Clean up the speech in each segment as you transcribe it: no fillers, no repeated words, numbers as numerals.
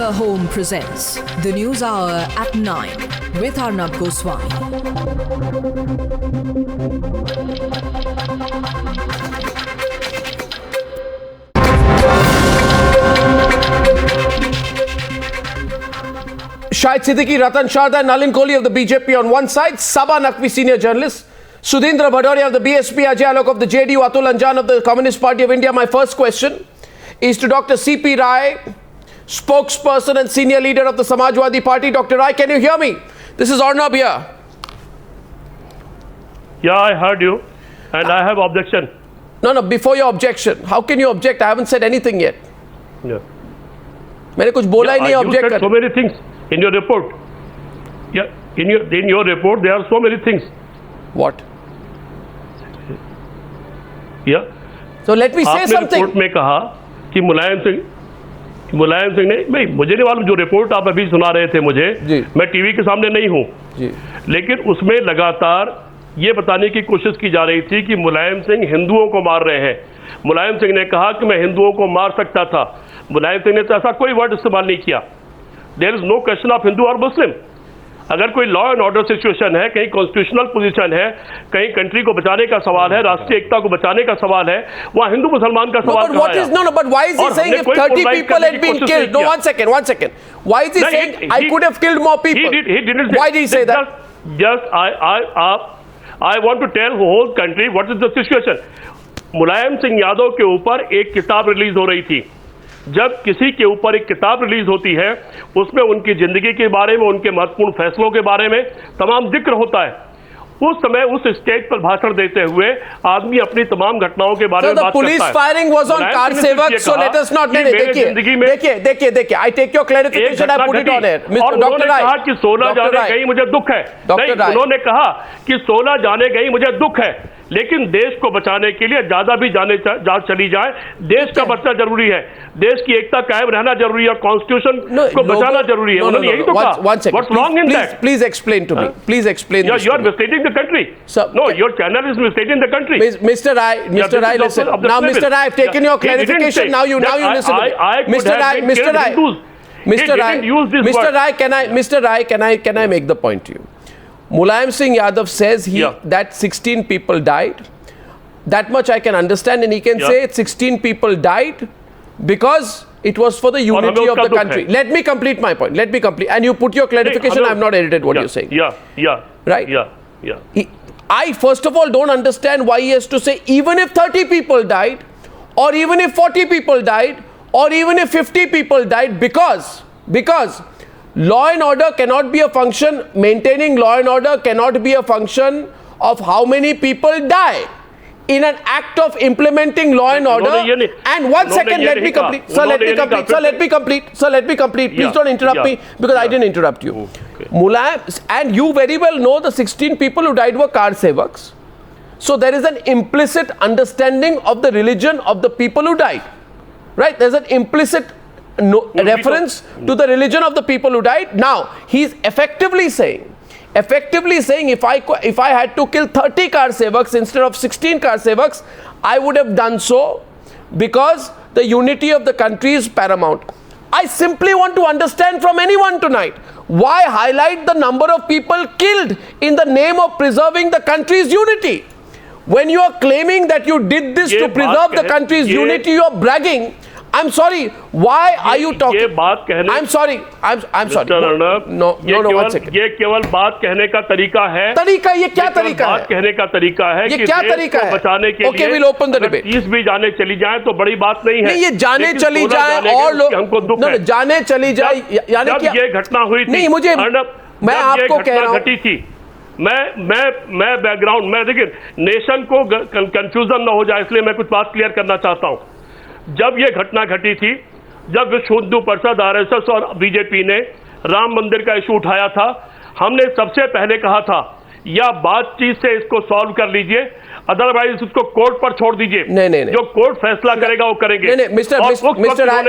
Anchor Home presents the News Hour at 9 with Arnab Goswami. Shahid, Siddiqui, Ratan, Sharda and Nalin, Kohli of the BJP on one side, Saba Naqvi senior journalist, Sudhindra of the BSP, Ajay, Alok of the JDU, Atul, Anjan of the Communist Party of India. My first question is to Dr. C.P. Rai, spokesperson and senior leader of the Samajwadi Party. Dr. Rai, can you hear me? This is Arnab here. Yeah, I heard you and I have objection. No, before your objection, how can you object? I haven't said anything yet. Yeah. मैंने कुछ बोला ही नहीं object कर. So many things in your report. Yeah, in your report there are so many things. What? Yeah. So let me say something. आपने report में कहा कि मुलायम सिंह ने, नहीं मुझे नहीं मालूम, जो रिपोर्ट आप अभी सुना रहे थे मुझे, मैं टीवी के सामने नहीं हूँ, लेकिन उसमें लगातार ये बताने की कोशिश की जा रही थी कि मुलायम सिंह हिंदुओं को मार रहे हैं. मुलायम सिंह ने कहा कि मैं हिंदुओं को मार सकता था. मुलायम सिंह ने तो ऐसा कोई वर्ड इस्तेमाल नहीं किया. There is no question of Hindu और मुस्लिम. अगर कोई लॉ एंड ऑर्डर सिचुएशन है, कहीं कॉन्स्टिट्यूशनल पोजीशन है, कहीं कंट्री को बचाने का सवाल है, राष्ट्रीय एकता को बचाने का सवाल है, वहाँ हिंदू मुसलमान का सवाल कहाँ है? No, but why is he saying if 30 people had been killed? No, one second. Why is he saying I could have killed more people? He didn't. Why did he say that? I want to tell the whole country what is the situation. Mulayam Singh Yadav के ऊपर एक किताब release हो रही थी. जब किसी के ऊपर एक किताब रिलीज होती है, उसमें उनकी जिंदगी के बारे में, उनके महत्वपूर्ण फैसलों के बारे में तमाम जिक्र होता है. उस समय उस स्टेज पर भाषण देते हुए आदमी अपनी तमाम घटनाओं के बारे में बात करता है. Police firing was on kar sevak, so let us not. देखिए I take your clarification, I put it on air. Mister doctor Rai कहा कि 16 जाने गई मुझे दुख है. उन्होंने कहा कि 16 जाने गई मुझे दुख है, लेकिन देश को बचाने के लिए ज्यादा भी जान चली जाए, देश का बचना जरूरी है, देश की एकता कायम रहना जरूरी है, कॉन्स्टिट्यूशन को बचाना जरूरी है. उन्होंने यही तो कहा. What's wrong in that? Please explain to me. Please explain. You are misstating the country. No, your channel is misstating the country. Mr. Rai, listen. Now, Mr. Rai, I've taken your clarification. Now you listen. Mr. Rai, can I make the point to you? Mulayam Singh Yadav says that 16 people died. That much I can understand, and he can say 16 people died because it was for the unity of the country. Let me complete my point. And you put your clarification. I've not edited what you're saying. Right? I first of all don't understand why he has to say even if 30 people died, or even if 40 people died, or even if 50 people died, because law and order cannot be a function, maintaining law and order cannot be a function of how many people die in an act of implementing law and order. And 1 second, let me complete. Sir, let me complete. Please don't interrupt me, because I didn't interrupt you. Mulayam, and you very well know the 16 people who died were Kar Sevaks. So there is an implicit understanding of the religion of the people who died. Right? There's an implicit reference to the religion of the people who died. Now he's effectively saying if I had to kill 30 Kar Sevaks instead of 16 Kar Sevaks, I would have done so because the unity of the country is paramount. I simply want to understand from anyone tonight, why highlight the number of people killed in the name of preserving the country's unity? When you are claiming that you did this to preserve the country's unity, you are bragging. I'm sorry. Why are you talking? ये बात कहने. I'm sorry. No, 1 second. ये केवल बात कहने का तरीका है. तरीका ये क्या तरीका है? बात कहने का तरीका है. ये क्या तरीका है? बचाने के लिए. Okay, we'll open the debate. 30 भी जाने चली जाए तो बड़ी बात नहीं है. नहीं, ये जाने चली जाए और लोग हमको दुख है. जाने चली जाए यानी क्या? ये घटना हुई थी. नहीं, मुझे मैं आपको कह रहा हूँ. घटी थी. मैं बैकग्राउंड में देखिए, नेशन को कंफ्यूजन ना हो जाए, इसलिए मैं कुछ बात क्लियर करना चाहता हूँ. जब ये घटना घटी थी, जब विश्व हिंदू परिषद, आरएसएस और बीजेपी ने राम मंदिर का इशू उठाया था, हमने सबसे पहले कहा था या बातचीत से इसको सॉल्व कर लीजिए, अदरवाइज उसको कोर्ट पर छोड़ दीजिए. नहीं. जो कोर्ट फैसला करेगा वो करेंगे. नहीं, mister Rai,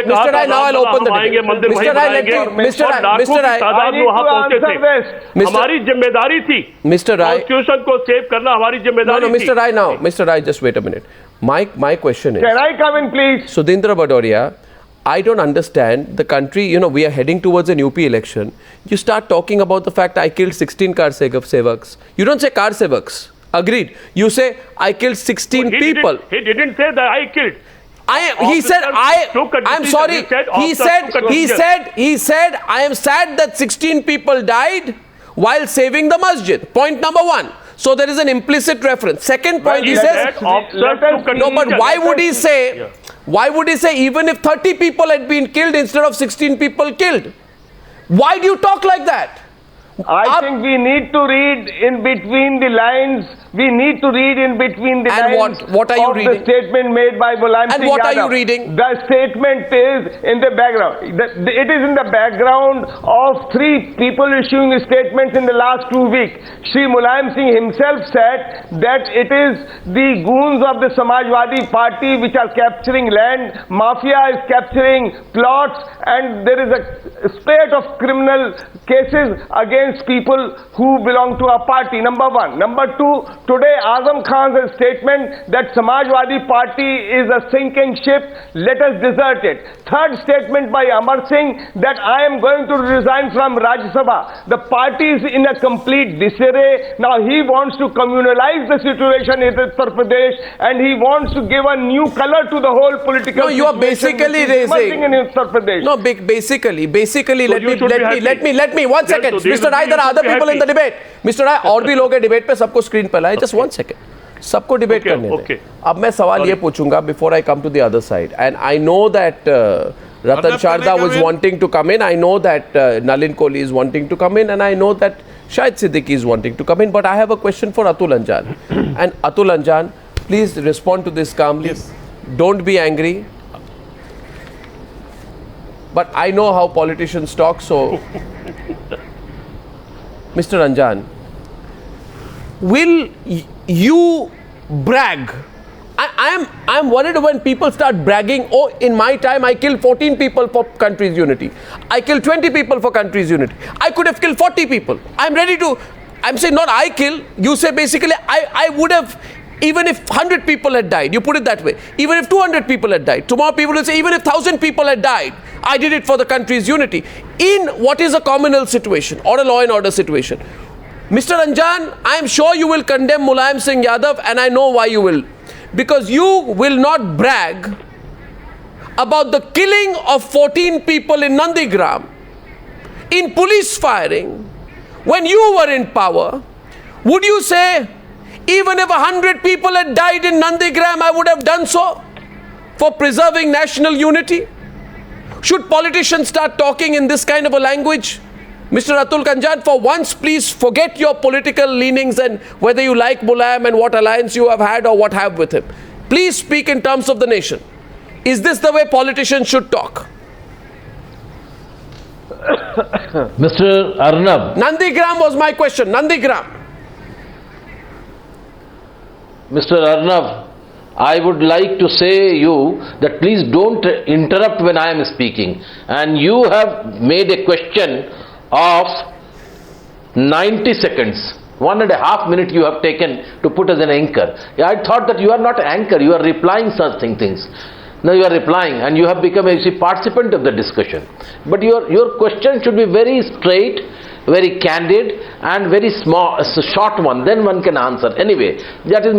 now I'll open the debate. मंदिर वहीं बनाएंगे. मिस्टर राय, तादाद में वहां पहुंचे थे. हमारी जिम्मेदारी थी मिस्टर राय, कॉन्स्टिट्यूशन को सेव करना हमारी जिम्मेदारी थी. Mr. Rai, just wait a minute. My question is, can I come in, please? Sudhindra, I don't understand the country, you know, we are heading towards an UP election. You start talking about the fact I killed 16 Kar Sevaks. You don't say Kar Sevaks. Agreed. You say I killed 16 people. He didn't say that I killed. I'm sorry. He said I am sad that 16 people died while saving the masjid. Point number one. So there is an implicit reference. Second point, he says, no, but why would he say, even if 30 people had been killed instead of 16 people killed? Why do you talk like that? I think we need to read in between the lines. We need to read in between the lines what are you reading? The statement made by Mulayam Singh Yadav. And what are you reading? The statement is in the background. It is in the background of 3 people issuing statements in the last 2 weeks. Shri Mulayam Singh himself said that it is the goons of the Samajwadi Party which are capturing land, mafia is capturing plots, and there is a spate of criminal cases against people who belong to a party. Number one. Number two, today Azam Khan's statement that Samajwadi Party is a sinking ship, let us desert it. Third statement by Amar Singh that I am going to resign from Rajya Sabha. The party is in a complete disarray. Now he wants to communalize the situation in Uttar Pradesh, and he wants to give a new color to the whole political situation. No, you are basically raising in Uttar Pradesh. No, basically, so let me, 1 second. Mr. Rai, there are other people in the debate. Mr. Rai, और भी लोग हैं debate पे, सबको screen पे लाए. Just 1 second. सबको debate करने दें. अब मैं सवाल ये पूछूंगा before I come to the other side. And I know that Ratan Sharda was wanting to come in. I know that Nalin Kohli is wanting to come in. And I know that Shahid Siddiqui is wanting to come in. But I have a question for Atul Anjan. And Atul Anjan, please respond to this calmly. Yes. Don't be angry. But I know how politicians talk, so Mr. Anjan, will you brag? I am worried when people start bragging, oh, in my time I killed 14 people for country's unity. I killed 20 people for country's unity. I could have killed 40 people. I'm saying not I kill, you say basically I would have, even if 100 people had died, you put it that way, even if 200 people had died, tomorrow people will say even if 1,000 people had died, I did it for the country's unity. In what is a communal situation or a law and order situation. Mr. Anjan, I am sure you will condemn Mulayam Singh Yadav, and I know why you will. Because you will not brag about the killing of 14 people in Nandigram, in police firing, when you were in power. Would you say, even if 100 people had died in Nandigram, I would have done so for preserving national unity? Should politicians start talking in this kind of a language? Mr. Atul Anjan, for once, please forget your political leanings and whether you like Mulayam and what alliance you have had or what have with him. Please speak in terms of the nation. Is this the way politicians should talk? Mr. Arnab. Nandigram was my question. Nandigram. Mr. Arnab, I would like to say you that please don't interrupt when I am speaking. And you have made a question of 90 seconds. 1.5 minutes you have taken to put as an anchor. I thought that you are not an anchor, you are replying such things. Now you are replying and you have become a participant of the discussion. But your question should be very straight, very candid and very small, short one, then one can answer. Anyway, that is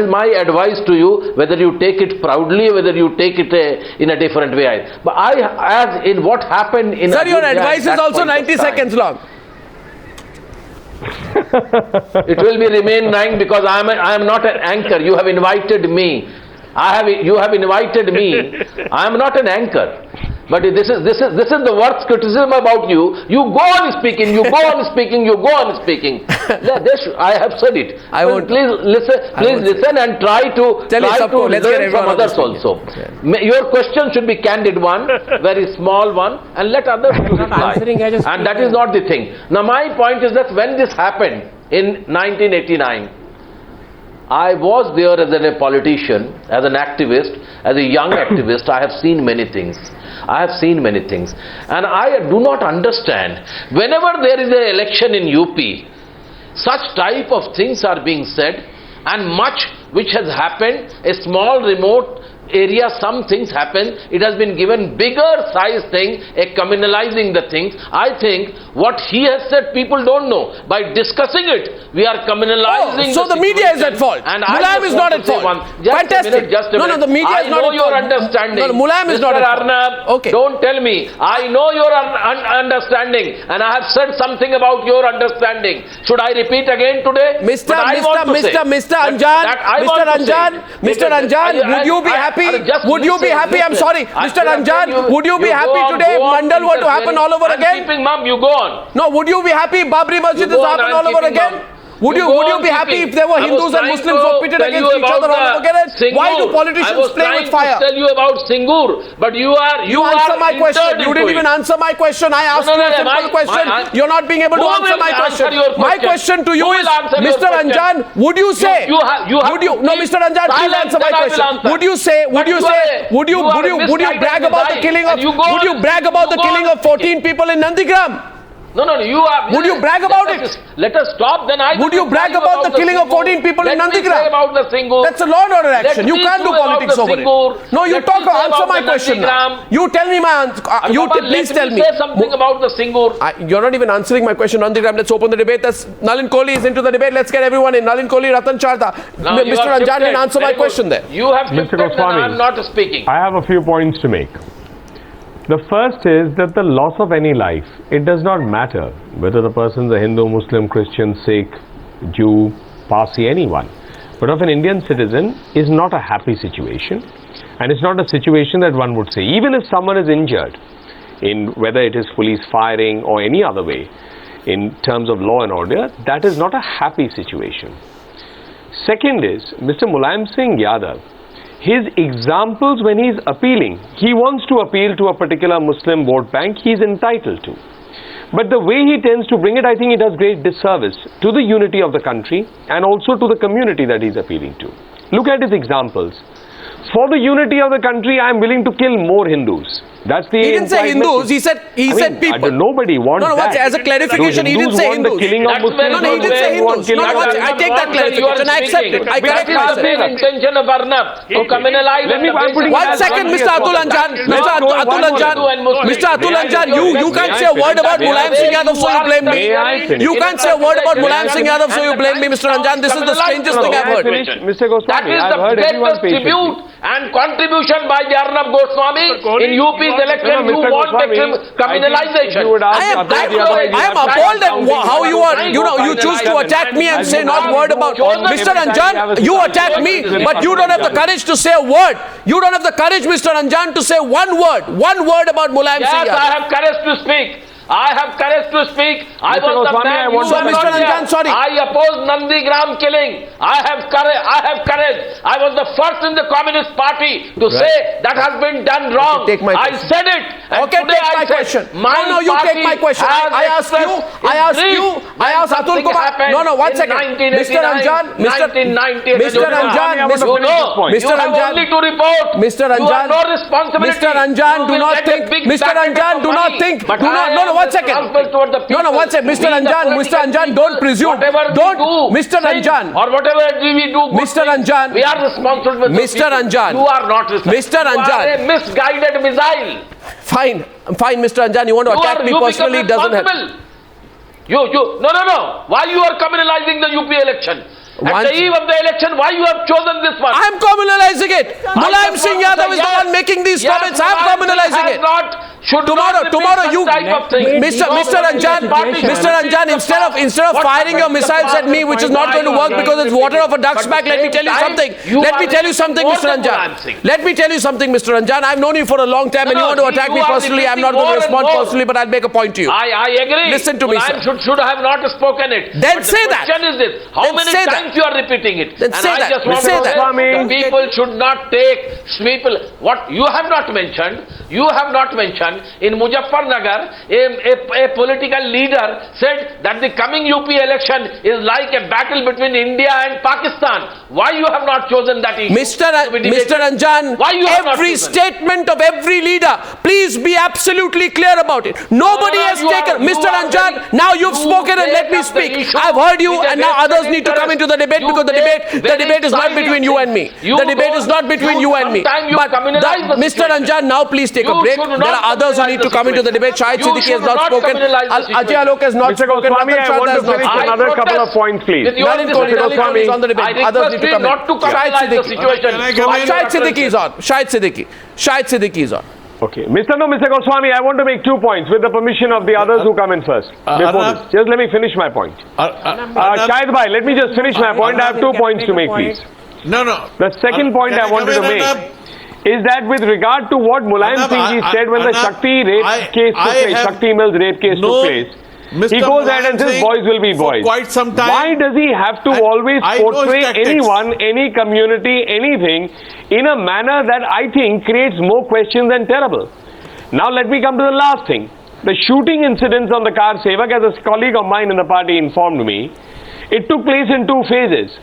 my advice to you, whether you take it proudly or whether you take it in a different way. But as in what happened in Sir, your advice is also 90 seconds long. It will remain 9 because I am not an anchor. You have invited me. You have invited me. I am not an anchor. But this is the worst criticism about you. You go on speaking, you go on speaking, you go on speaking. I have said it. Please listen and try to learn from others also. Your question should be candid one, very small one, and let others reply. And that is not the thing. Now my point is that when this happened in 1989, I was there as a politician, as an activist, as a young activist. I have seen many things. And I do not understand, whenever there is an election in UP, such type of things are being said and much which has happened, a small remote area, some things happen, it has been given bigger size thing, a communalizing the things. I think what he has said people don't know. By discussing it, we are communalizing. So the media is at fault. And Mulayam is not at fault. Fantastic. No, the media is not at fault. I know your understanding. No, Mulayam is not at fault. Arnab, okay. Don't tell me. I know your understanding, and I have said something about your understanding. Should I repeat again today? Mr. Anjan, would you be happy? Would you be happy? I'm sorry, Mr. Anjan, would you be happy today if Mandal were to happen all over again? You go on. No, would you be happy Babri Masjid is happen all over again? Would you be happy if there were Hindus and Muslims who pitted against each other all over again? Why do politicians play with fire? I was trying to tell you about Singur, but you answer my question. You didn't even answer my question. I asked you a simple question. You're not being able to answer my question. My question to you is, Mr. Anjan, would you say? No, Mr. Anjan, please answer my question. Would you brag about the killing of 14 people in Nandigram? No, would you brag about it? Let us stop, then I... Would you brag about the killing of 14 people in Nandigram? That's a law and order action. You can't do politics over it. No, you answer my question now. You tell me my answer. Please tell me. Say something about the Singur. You're not even answering my question. Nandigram, let's open the debate. Nalin Kohli is into the debate. Let's get everyone in. Nalin Kohli, Ratan, Sharda. Mr. Anjan didn't answer my question there. You have shifted, and I'm not speaking. I have a few points to make. The first is that the loss of any life, it does not matter whether the person is a Hindu, Muslim, Christian, Sikh, Jew, Parsi, anyone. But of an Indian citizen is not a happy situation, and it's not a situation that one would say. Even if someone is injured, in whether it is police firing or any other way, in terms of law and order, that is not a happy situation. Second is, Mr. Mulayam Singh Yadav, his examples when he's appealing, he wants to appeal to a particular Muslim vote bank, he's entitled to. But the way he tends to bring it, I think it does great disservice to the unity of the country and also to the community that he's appealing to. Look at his examples. For the unity of the country, I am willing to kill more Hindus. That's the He didn't say Hindus, he said people. Nobody wants that. As a clarification, he didn't say Hindus. The killing of Muslims. He didn't say Hindus. I take that clarification, I accept it. I correct myself. That is the intention of Arnab, to communalize. 1 second, Mr. Atul Anjan. Mr. Atul Anjan, you can't say a word about Mulayam Singh Yadav, so you blame me. You can't say a word about Mulayam Singh Yadav, so you blame me, Mr. Anjan. This is the strangest thing I've heard. Mr. Goswami, I've heard everyone patiently. That is the greatest tribute and contribution by Arnab Goswami in UP's election. You want criminalization. I am appalled at how you are. You choose to attack me and say not word about Mr. Anjan. You attack me, but you don't have the courage to say a word. You don't have the courage, Mr. Anjan, to say one word about Mulayam Singh Yadav. Yes, I have courage to speak. I have courage to speak. I was the man. Mr. Anjan, sorry. I oppose Nandigram killing. I have courage. I was the first in the Communist Party to say that has been done wrong. Okay, take my question. I said it. Okay, take my question. No, you take my question. I asked Atul Kumar. No, 1 second. Mr. Anjan, Mr. Anjan, Mr. Anjan, only to report. Mr. Anjan, you have no responsibility. Mr. Anjan, do not think. Mr. Anjan, do not think. No, 1 second. No, 1 second. Mr. Anjan, don't presume. Don't, Mr. Anjan. Or whatever we do. Mr. Anjan. We are responsible. Mr. Anjan. You are not responsible. Mr. Anjan. You are a misguided missile. Fine, Mr. Anjan. You want to attack me personally? It doesn't help. No. Why you are communalizing the UP election? At the eve of the election, why you have chosen this one? I am communalizing it. Mulayam Singh Yadav is the one making these comments. I am communalizing it. Tomorrow you, Mr. Anjan, instead of firing your missiles at me, which is not going to work because it's water off a duck's back, let me tell you something. Let me tell you something, Mr. Anjan. Let me tell you something, Mr. Anjan. I've known you for a long time, and you want to attack me personally. I'm not going to respond personally, but I'll make a point to you. I agree. Listen to me, sir. Should have not spoken it. Then say that. The question is this: how many times you are repeating it? Then say that. I just want to say the people should not take people. What you have not mentioned. You have not mentioned election in Muzaffarnagar, a political leader said that the coming UP election is like a battle between India and Pakistan. Why you have not chosen that issue? Mr. Anjan, every statement of every leader, please be absolutely clear about it. Nobody has taken... Mr. Anjan, now you've spoken and let me speak. I've heard you and now others need to come into the debate because the debate is not between you and me. The debate is not between you and me. But Mr. Anjan, now please take a break. There are others who need to come into the debate. Shahid Siddiqui has not spoken. Ajay Alok has not spoken. Goswami, I want to finish another couple of points, please. Nalin is on the debate. Others need to come in. Shahid Siddiqui is on. Shahid Siddiqui is on. Okay. Mr. Goswami, I want to make 2 points with the permission of the others who come in first. Just let me finish my point. Shahid bhai, let me just finish my point. I have 2 points to make, please. No. The second point I wanted to make is that with regard to what Mulayam Singh said when the Shakti rape case took place, Shakti Mills rape case took place, he goes ahead and says boys will be boys. Quite some time. Why does he have to always portray anyone, any community, anything in a manner that I think creates more questions than terrible? Now let me come to the last thing. The shooting incidents on the Kar Sevak, as a colleague of mine in the party informed me, it took place in 2 phases.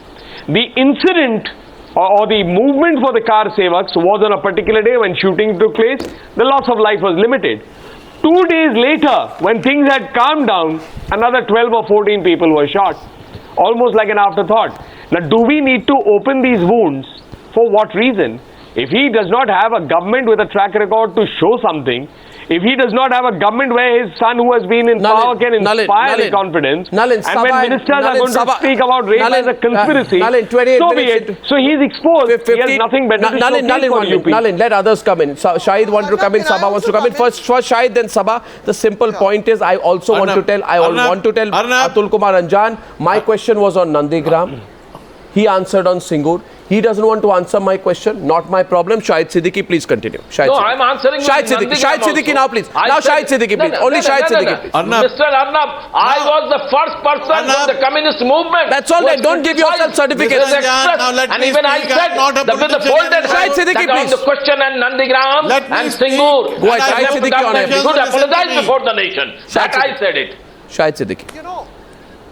The incident or the movement for the Kar Sevaks was on a particular day when shooting took place. The loss of life was limited. 2 days later, when things had calmed down, another 12 or 14 people were shot. Almost like an afterthought. Now, do we need to open these wounds? For what reason? If he does not have a government with a track record to show something, if he does not have a government where his son who has been in power can inspire the confidence, and when ministers are going to speak about rape as a conspiracy, so be it. So he is exposed. He has nothing better to show for UP. Nalin, let others come in. Shahid wants to come in, Sabha wants to come in. First Shahid, then Sabha. The simple point is, I also want to tell Atul Kumar Anjan, my question was on Nandigram. He answered on Singur. He doesn't want to answer my question. Not my problem. Shahid Siddiqui, please continue. I'm answering Shahid Siddiqui now, please. Now Shahid Siddiqui, please. Only Shahid Siddiqui, please. Mr. Arnab, I was the first person from the communist movement. That's all right. Don't give yourself certificates. And even I said that with the folded Shahid Siddiqui, please. The question and Nandigram and Singur. Go ahead, Shahid Siddiqui on air. We should apologize before the nation. That I said it. Shahid Siddiqui.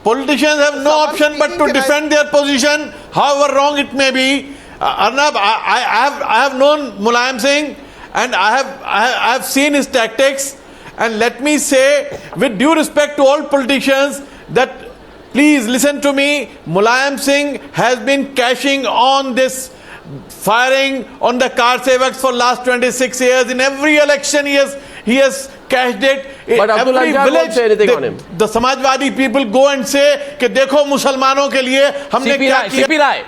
Politicians have no option but to defend their position, however wrong it may be. Arnab, I have known Mulayam Singh and I have seen his tactics, and let me say with due respect to all politicians that please listen to me. Mulayam Singh has been cashing on this firing on the Kar Sevaks for last 26 years. In every election he has cashed it. But every village, say anything on him. The Samajwadi people go and say कि देखो मुसलमानों के लिए हमने क्या किया,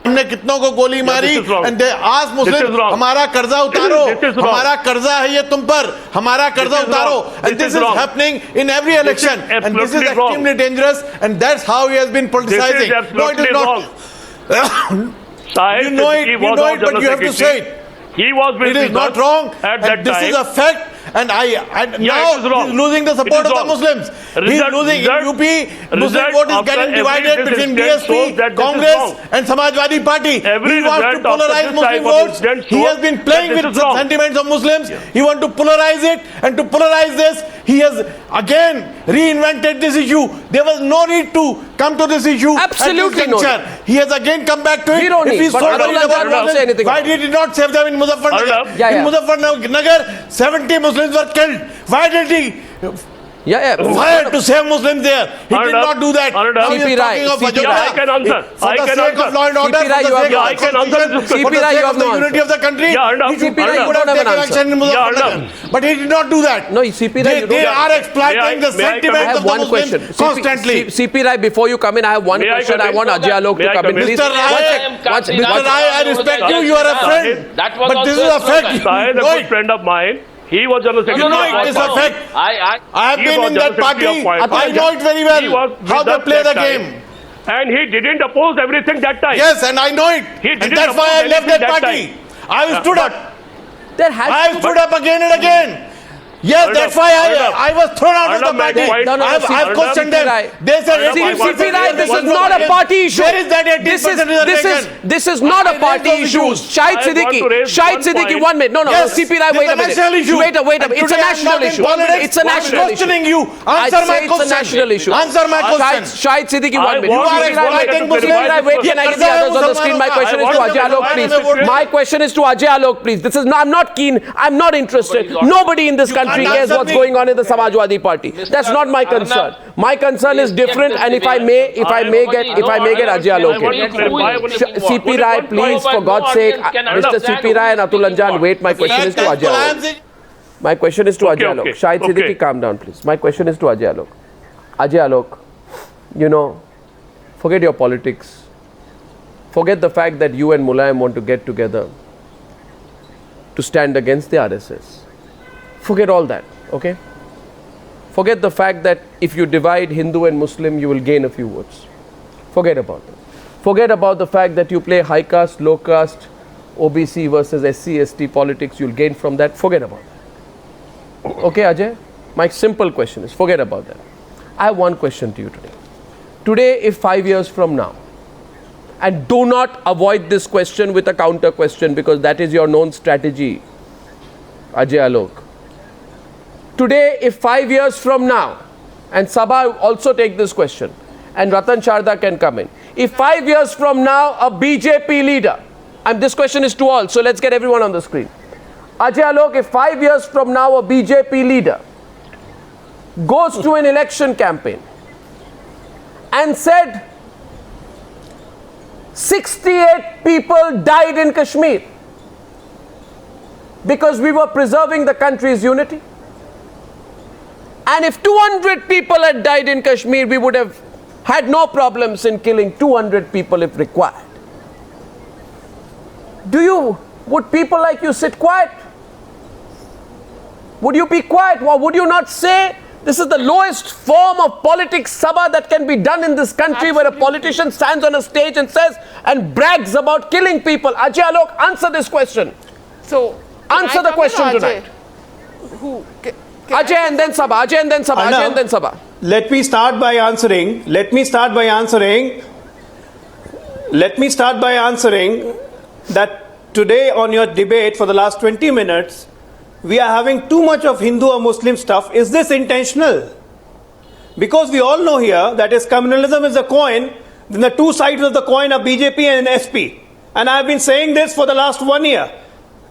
हमने कितनों को गोली मारी, and they ask Muslims, हमारा कर्जा उतारो, हमारा कर्जा है ये तुम पर, हमारा कर्जा उतारो, and this is happening in every election, and this is extremely dangerous, and that's how he has been politicizing. No, it is not. You know it, but you have to say it. He was with it is not wrong, at that and this time. is a fact, and now he's losing the support of the Muslims. He's losing in UP. Muslim vote is getting divided between DSP, Congress and Samajwadi Party. He wants to polarize Muslim votes. He has been playing with the sentiments of Muslims. He wants to polarize it, and to polarize this, he has again reinvented this issue. There was no need to come to this issue. Absolutely no. He has again come back to it. If he's so worried about Muslims, why did he not save them in Muzaffarnagar? In Muzaffarnagar, 70 Muslims were killed. Why did he fire to save Muslims there? He did not do that. Now he is talking of Ayodhya. I can answer. For the sake of law and order, for the sake of the unity of the country, he should have taken action in Muzaffarnagar. But he did not do that. No, they are exploiting the sentiments of the Muslims constantly. CP Rai, before you come in, I have one question. I want Ajay Alok to come in. Please. Mr. Rai, I respect you. You are a friend. But this is a fact. Shahid, a good friend of mine. He was General Secretary. You know it is a fact. I have been in that party. I know it very well. How they play the game. And he didn't oppose everything that time. Yes, and I know it. And that's why I left that party. I stood up. I stood up again and again. Yes, that's why I was thrown out of the party. I've questioned them. They said CP Rai, this is not a party issue. Where is that 18% reservation? This is not a party issue. Shahid Siddiqui, 1 minute. No, CP Rai, wait a minute. Wait a minute. It's a national issue. It's a national issue. I'm questioning you. Answer my question. It's a national issue. Answer my question. Shahid Siddiqui, 1 minute. CP Rai, wait. Can I get the others on the screen? My question is to Ajay Alok, please. My question is to Ajay Alok, please. This is I'm not keen. I'm not interested. Nobody in this country cares what's going on in the Samajwadi Party. That's not my concern. My concern is different, and if I may get Ajay Alok in. CP Rai, please, for God's sake, Mr. CP Rai and Atul Anjan, wait. My question is to Ajay Alok. My question is to Ajay Alok. Shahid Siddiqui, calm down, please. My question is to Ajay Alok. Ajay Alok, forget your politics. Forget the fact that you and Mulayam want to get together to stand against the RSS. Forget all that, okay? Forget the fact that if you divide Hindu and Muslim, you will gain a few votes. Forget about that. Forget about the fact that you play high caste, low caste, OBC versus SC, ST politics, you'll gain from that. Forget about that. Okay, Ajay? My simple question is, forget about that. I have one question to you today. Today, if 5 years from now, and do not avoid this question with a counter question because that is your known strategy, Ajay Alok. Today, if 5 years from now, and Sabha also take this question, and Ratan Sharda can come in. If 5 years from now, a BJP leader, and this question is to all, so let's get everyone on the screen. Ajay Alok, if 5 years from now, a BJP leader goes to an election campaign and said, 68 people died in Kashmir because we were preserving the country's unity. And if 200 people had died in Kashmir, we would have had no problems in killing 200 people if required. Would people like you sit quiet? Would you be quiet? Or would you not say, this is the lowest form of politics, Sabha, that can be done in this country, where a politician stands on a stage and says and brags about killing people? Ajay Alok, answer this question. So, answer the question tonight. Ajay and then Sabha, Ajay and then Sabha, Ajay and then Sabha. Let me start by answering that today on your debate for the last 20 minutes, we are having too much of Hindu or Muslim stuff. Is this intentional? Because we all know here that if communalism is a coin, then the two sides of the coin are BJP and SP. And I have been saying this for the last 1 year,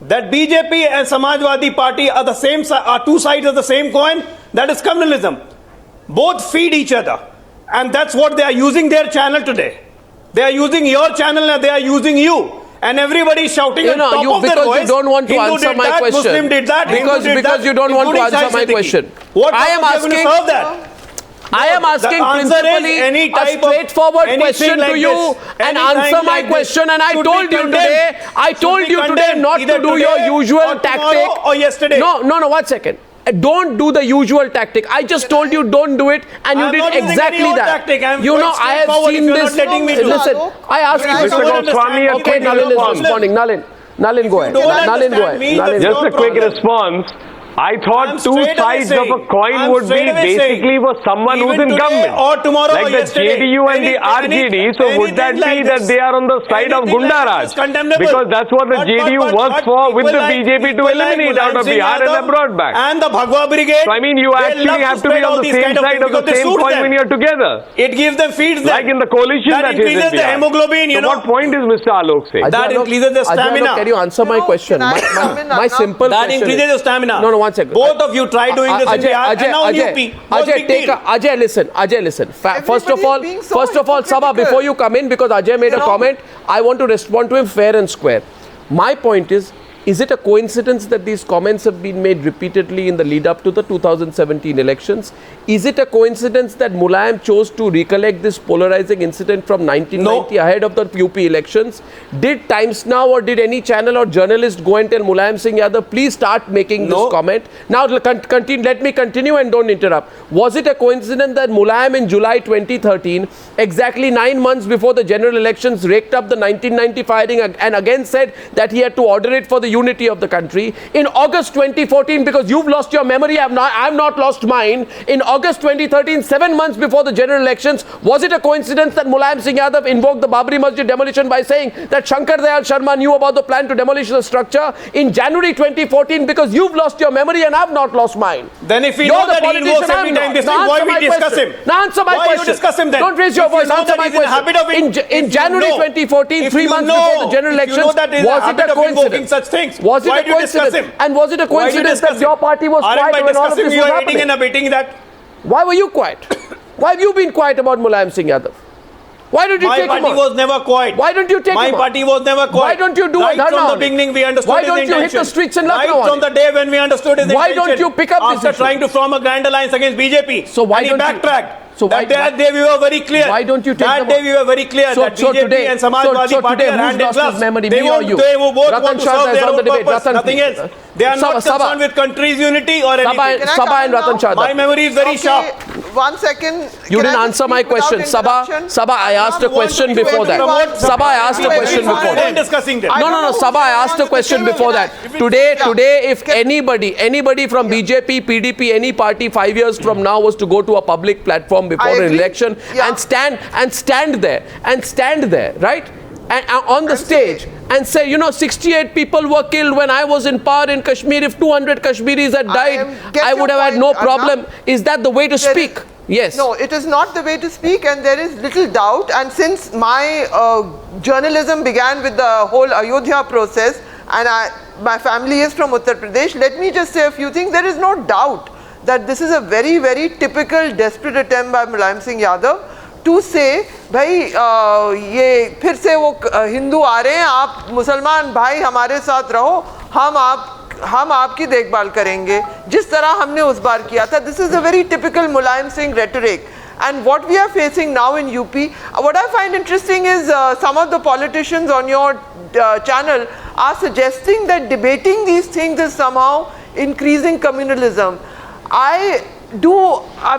that BJP and Samajwadi Party are two sides of the same coin. That is communalism. Both feed each other. And that's what they are using their channel today. They are using your channel and they are using you. And everybody shouting on top of their voice. Because you don't want to answer my question. Muslim did that. Because you don't want to answer my question. I am asking principally a straightforward question to you and answer my question. And I told you today not to do your usual tactic. Or yesterday. No, 1 second. Don't do the usual tactic. I just told you don't do it, and you did exactly that. I have seen this. Listen, I asked you, Mr. Goswami. Okay, Nalin is responding. Nalin, go ahead. Just a quick response. I thought two sides of a coin would be basically for someone who's in government, like the JDU and the RJD. So would that be that they are on the side of Gundaraj? Because that's what the JDU works for with the BJP to eliminate out of Bihar and abroad back. And the Bhagwa Brigade. So I mean, you actually have to be on the same side of the same coin when you're together. It gives them, feeds them. Like in the coalition that increases the hemoglobin, So what point is Mr. Alok saying? That increases the stamina. Can you answer my question? My simple question. That increases the stamina. No, 1 second. Both of you try doing this in Bihar and now UP. Ajay, listen. First of all, Sabha, before you come in, because Ajay made a comment, I want to respond to him fair and square. My point is it a coincidence that these comments have been made repeatedly in the lead up to the 2017 elections? Is it a coincidence that Mulayam chose to recollect this polarizing incident from 1990 ahead of the UP elections? Did Times Now or did any channel or journalist go and tell Mulayam Singh Yadav, please start making this comment? Now let me continue and don't interrupt. Was it a coincidence that Mulayam in July 2013, exactly 9 months before the general elections, raked up the 1990 firing and again said that he had to order it for the unity of the country. In August 2014, because you've lost your memory, I've not lost mine. In August 2013, 7 months before the general elections, was it a coincidence that Mulayam Singh Yadav invoked the Babri Masjid demolition by saying that Shankar Dayal Sharma knew about the plan to demolish the structure? In January 2014, because you've lost your memory and I've not lost mine. Then if we know that he invokes every time this thing, why we discuss him? Now answer my question. Why you discuss him then? Don't raise your voice. Answer my question. In January 2014, 3 months before the general elections, was it a coincidence? Such things. Was it a coincidence? And was it a coincidence that your party was quiet when all of this was happening? And abetting that. Why were you quiet? Why have you been quiet about Mulayam Singh Yadav? Why don't you take him on? My party was never quiet. Why don't you take him on? My party was never quiet. Why don't you do it? Right from the beginning we understood his intention. Why don't you hit the streets in Lucknow? Right from the day when we understood his intention. Why don't you pick up this issue? After trying to form a grand alliance against BJP. So why don't he backtracked? So that day we were very clear. Why don't you take that day we were very clear that BJP and Samajwadi Party are hand in glove. They both want to serve their own purpose, nothing else. They are not concerned with country's unity or anything. Sabha and Ratan Sharda. My memory is very sharp. 1 second. You didn't answer my question. Sabha, I asked a question before that. Sabha, I asked a question before that. No, Sabha, I asked a question before that. Today, if anybody from BJP, PDP, any party 5 years from now was to go to a public platform before an election and stand there, right? And on the stage and say, 68 people were killed when I was in power in Kashmir. If 200 Kashmiris had died, I would have had no problem. Is that the way to speak? Yes. No, it is not the way to speak, and there is little doubt. And since my journalism began with the whole Ayodhya process, and my family is from Uttar Pradesh, let me just say a few things. There is no doubt that this is a very, very typical desperate attempt by Mulayam Singh Yadav to say, भाई ये फिर से वो हिंदू आ रहे हैं, आप मुसलमान भाई हमारे साथ रहो, हम आपकी देखभाल करेंगे जिस तरह हमने उस बार किया था. This is a very typical Mulayam Singh rhetoric. And what we are facing now in UP, what I find interesting is some of the politicians on your channel are suggesting that debating these things is somehow increasing communalism. I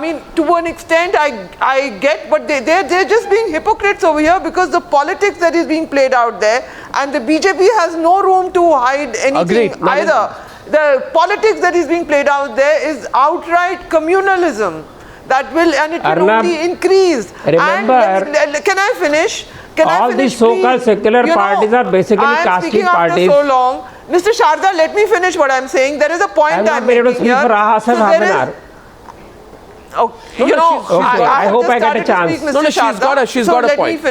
mean, to an extent, I get, but they're just being hypocrites over here because the politics that is being played out there, and the BJP has no room to hide anything either. The politics that is being played out there is outright communalism that will, and it will only increase. Remember, and, can I finish? All these so-called secular parties are basically caste parties. So long. Mr. Sharda, let me finish what I'm saying. There is a point I'm making here. I hope I get a chance. She's got a point. She's got a point.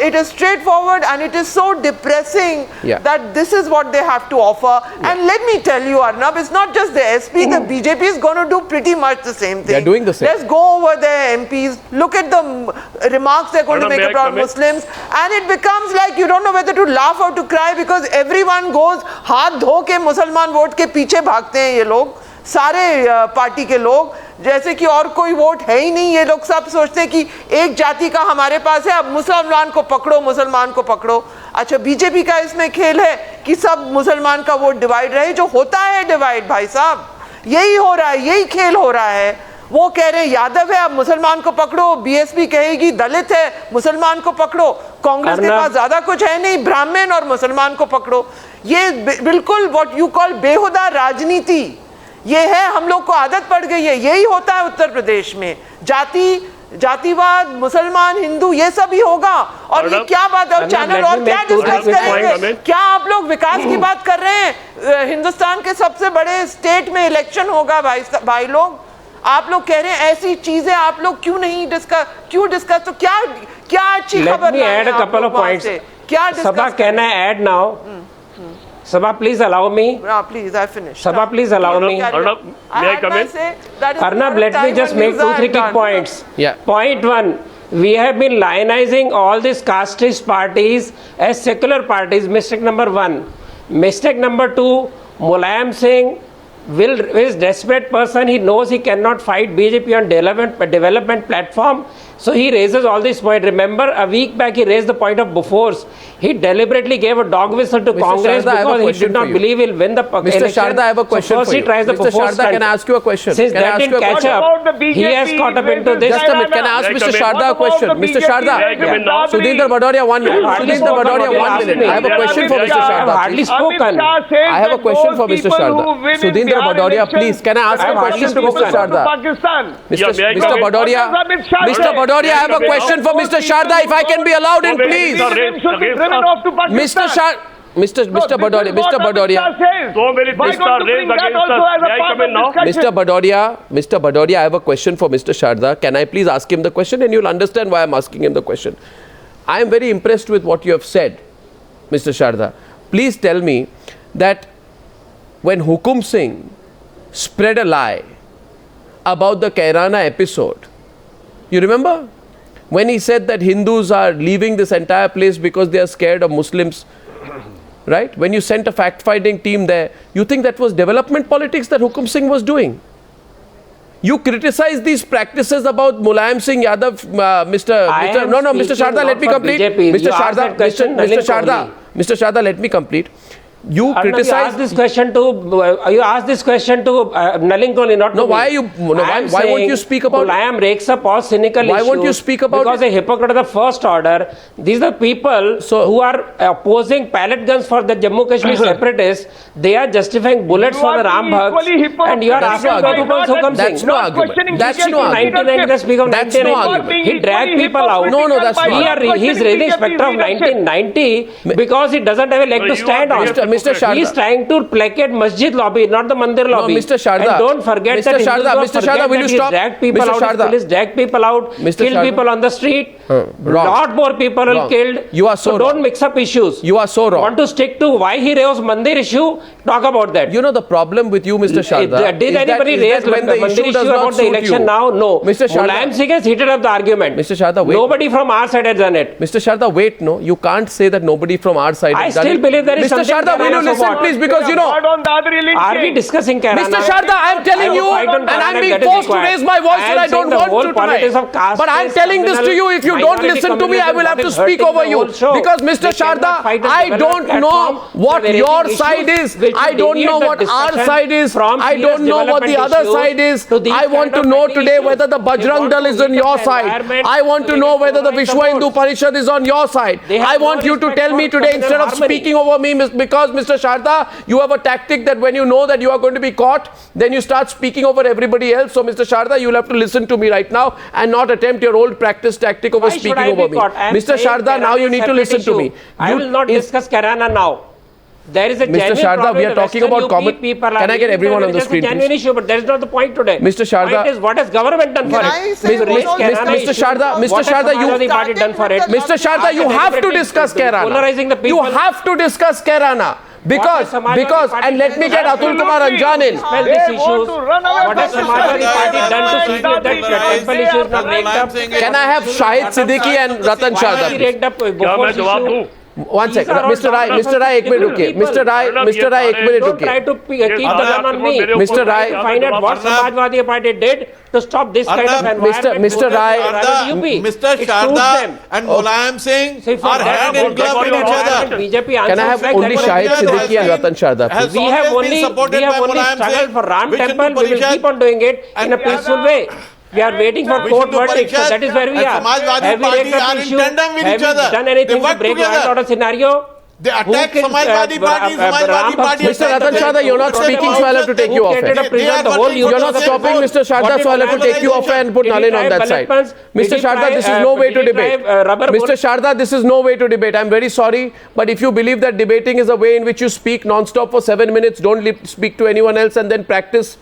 It is straightforward and it is so depressing that this is what they have to offer. And let me tell you, Arnab, it's not just the SP, the BJP is going to do pretty much the same thing. They're doing the same. Let's go over their MPs, look at the remarks they're going to make about Muslims, and it becomes like you don't know whether to laugh or to cry because everyone goes, हाथ धो के मुसलमान vote के पीछे भागते हैं ये लोग. सारे पार्टी के लोग जैसे कि और कोई वोट है ही नहीं. ये लोग सब सोचते हैं कि एक जाति का हमारे पास है, अब मुसलमान को पकड़ो, मुसलमान को पकड़ो. अच्छा, बीजेपी का इसमें खेल है कि सब मुसलमान का वोट डिवाइड रहे. जो होता है डिवाइड, भाई साहब, यही हो रहा है, यही खेल हो रहा है. वो कह रहे हैं यादव है, अब मुसलमान को पकड़ो. बीएसपी कहेगी दलित है, मुसलमान को पकड़ो. कांग्रेस के पास ज्यादा कुछ है नहीं, ब्राह्मण और मुसलमान को पकड़ो. ये बिल्कुल व्हाट यू कॉल बेहुदा राजनीति ये है. हम लोग को आदत पड़ गई है. यही होता है उत्तर प्रदेश में. जातिवाद, मुसलमान, हिंदू, ये सब ही होगा. और ये क्या बात है, चैनल और क्या डिस्कस करेंगे? क्या आप लोग विकास की बात कर रहे हैं? हिंदुस्तान के सबसे बड़े स्टेट में इलेक्शन होगा भाई लोग. आप लोग कह रहे हैं ऐसी चीजें, आप लोग क्यों नहीं डिस्कस? तो क्या अच्छी खबर है? क्या Sabha, can I add now? Sabha, please allow me. Please, I finished. Sabha, please allow me. Arnab, may I come in? Arnab, let me just make 2-3 quick points. Yeah. Point 1. We have been lionizing all these casteist parties as secular parties. Mistake number 1. Mistake number 2. Mulayam Singh is desperate person. He knows he cannot fight BJP on development platform. So he raises all these points. Remember, a week back he raised the point of Bofors. He deliberately gave a dog whistle to Congress because he did not believe he'll win the election. Mr. Sharda, I have a question so first for you. He tries the Mr. Bofors Sharda, can I ask you a question? Since that didn't catch up, he has caught up into this. Just a minute. Can I ask Mr. Sharda a question? Mr. Sharda, Sudhindra Badoria, 1 minute. Sudhindra Badoria, 1 minute. I have a question for Mr. Sharda. I have hardly spoken. I have a question for Mr. Sharda. Sudhindra Badoria, please. Can I ask a question to Mr. Sharda? Mr. Badoria, I have a question for Mr. Sharda, if I can be allowed in, please. Mr. Badoria, I have a question for Mr. Sharda. Can I please ask him the question, and you'll understand why I'm asking him the question. I am very impressed with what you have said, Mr. Sharda. Please tell me that when Hukum Singh spread a lie about the Kairana episode, you remember? When he said that Hindus are leaving this entire place because they are scared of Muslims, right? When you sent a fact-finding team there, you think that was development politics that Hukum Singh was doing? You criticize these practices about Mulayam Singh Yadav, Mr. Sharda, let me complete. Mr. Sharda, let me complete. You criticize. You asked this question to Nalin Kohli, not to me. Why won't you speak about? Mulayam rakes up all cynical issues. Why won't you speak about? Because a hypocrite of the first order. These are people who are opposing pellet guns for the Jammu Kashmir separatists. They are justifying bullets for the Ram Bhakt, and you are asking about Hukum Singh. That's no argument. That's no argument. He dragged people out. No, that's not. He's raising spectre of 1990 because he doesn't have a leg to stand on. Mr. Sharda. He is trying to placate masjid lobby, not the mandir lobby. No, Mr. Sharda. And don't forget Mr. that Mr. Sharda, will you stop? Drag people Mr. out, Sharda. police drag people out, kill people on the street. Lot more people are killed. You are so don't mix up issues. You are so wrong. Want to stick to why he raised mandir issue? Talk about that. You know the problem with you, Mr. Sharda. Did anybody raise the mandir issue about the election now? No. Mr. Sharda. Mulayam Singh has heated up the argument. Mr. Sharda, wait. Nobody from our side has done it. Mr. Sharda, wait, no. You can't say that nobody from our side has done it. I still believe there is something. Mr. Sharda, will you listen, please? Because you know. Are we discussing Kairana? Mr. Sharda, I am telling you, and I am being forced to raise my voice, and I don't want to tonight. But I am telling this to you, if you don't listen to me, I will have to speak over you. Because Mr. Sharda, I don't know what your side is. I don't know what our side is. I don't know what the other side is. I want to know today whether the Bajrang Dal is on your side. I want to know whether the Vishwa Hindu Parishad is on your side. I want you to tell me today, instead of speaking over me, because Mr. Sharda, you have a tactic that when you know that you are going to be caught, then you start speaking over everybody else. So Mr. Sharda, you will have to listen to me right now and not attempt your old practice tactic over speaking over me. Mr. Sharda, now you need to listen to me. I will not discuss Kairana now. There is a Mr. Sharda, we are talking about common. People can I get everyone on the screen, please? Genuine issue, but that is not the point today. Mr. Sharda, point is what has government done for it? Mr. Sharda, you have to discuss Kairana. Polarizing the people. You have to discuss Kairana. Because, and let me get Atul Kumar Anjan in. What has Samajwadi Party done to see that temple issue is not raked up? Can I have Shahid, Siddiqui and Ratan Sharda? One second, Mr. Rai, एक minute रुकिए. Mr. Rai, एक minute रुकिए. Don't try to keep the gun on me. Mr. Rai, find out what Samajwadi Party did to stop this kind of environment. Mr. Rai, Mr. Sharda and Mulayam Singh are hand in glove with each other. Can I have only Shahid, Siddiqui and Ratan Sharda? We have only struggled for Ram Temple. We will keep on doing it in a peaceful way. We are waiting for court verdicts, so that is where we are. Have we raked up issue? Have we done anything to break the order scenario? They attack Samajwadi Party. Mr. Ratan Sharda, you're not speaking, so I'll have to take you off. You're not stopping, Mr. Sharda, so I'll have to take you off and put Nalin on that side. Mr. Sharda, this is no way to debate. Mr. Sharda, this is no way to debate. I'm very sorry, but if you believe that debating is a way in which you speak non-stop for 7 minutes, don't speak to anyone else and then practice,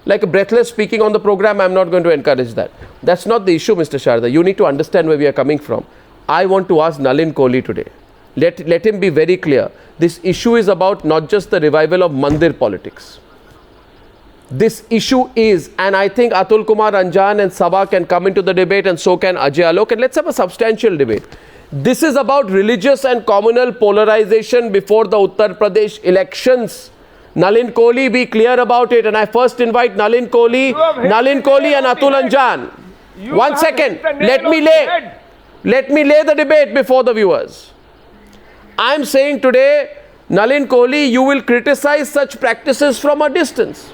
like a breathless speaking on the program, I'm not going to encourage that. That's not the issue, Mr. Sharda. You need to understand where we are coming from. I want to ask Nalin Kohli today. Let him be very clear. This issue is about not just the revival of mandir politics. This issue is, and I think Atul Kumar Anjan and Sabha can come into the debate, and so can Ajay, Alok, and let's have a substantial debate. This is about religious and communal polarization before the Uttar Pradesh elections. Nalin Kohli, be clear about it. And I first invite Nalin Kohli and Atul Anjan. 1 second. Let me lay the debate before the viewers. I'm saying today, Nalin Kohli, you will criticize such practices from a distance.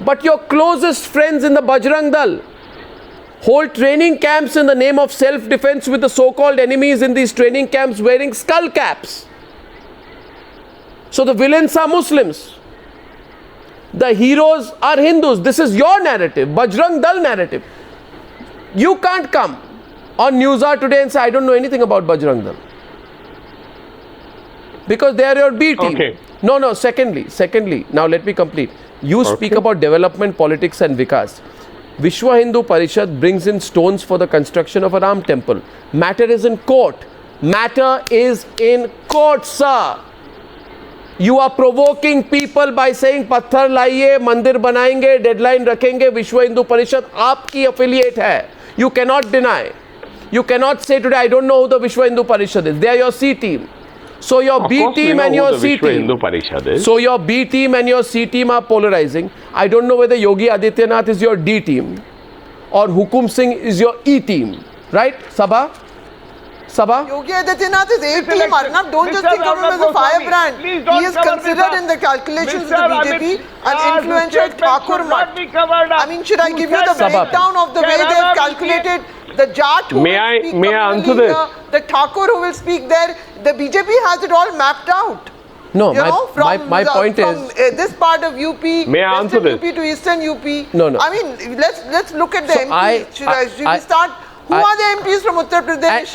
But your closest friends in the Bajrang Dal hold training camps in the name of self-defense with the so-called enemies in these training camps wearing skull caps. So the villains are Muslims. The heroes are Hindus. This is your narrative, Bajrang Dal narrative. You can't come on Newshour today and say, I don't know anything about Bajrang Dal. Because they are your B team. Okay. No, secondly, now let me complete. You speak about development, politics and Vikas. Vishwa Hindu Parishad brings in stones for the construction of a Ram temple. Matter is in court. Matter is in court, sir. You are provoking people by saying पत्थर लाइए, मंदिर बनाएंगे, deadline रखेंगे, विश्व हिंदू परिषद आपकी affiliate है. You cannot deny. You cannot say today, I don't know who the Vishwa Hindu Parishad is. They are your C team. So your B team and your C team. So your B team and your C team are polarizing. I don't know whether Yogi Adityanath is your D team or Hukum Singh is your E team. Right? Sabha? Yogi Adityanath is A team, Arnab. Don't just think of him as a firebrand. He is considered in the calculations of the BJP an influential Thakur Mutt. I mean, should I give you the breakdown of the way they have calculated the Jat who may I answer this? The Thakur who will speak there, the BJP has it all mapped out. No, my point is this part of UP, may I answer this? UP to Eastern UP. No. I mean, let's look at the MPs. Should we start? Who are the MPs from Uttar Pradesh?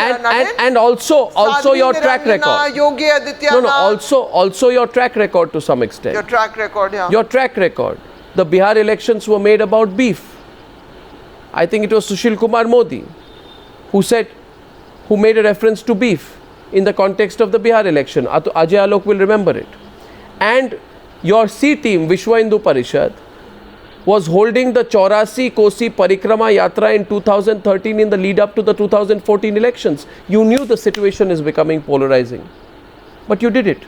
And also your track record. Yogi Adityanath. No, also your track record to some extent. Your track record, yeah. Your track record. The Bihar elections were made about beef. I think it was Sushil Kumar Modi who made a reference to beef in the context of the Bihar election. Ajay Alok will remember it. And your C team, Vishwa Hindu Parishad, was holding the Chaurasi Kosi Parikrama Yatra in 2013 in the lead up to the 2014 elections. You knew the situation is becoming polarizing. But you did it.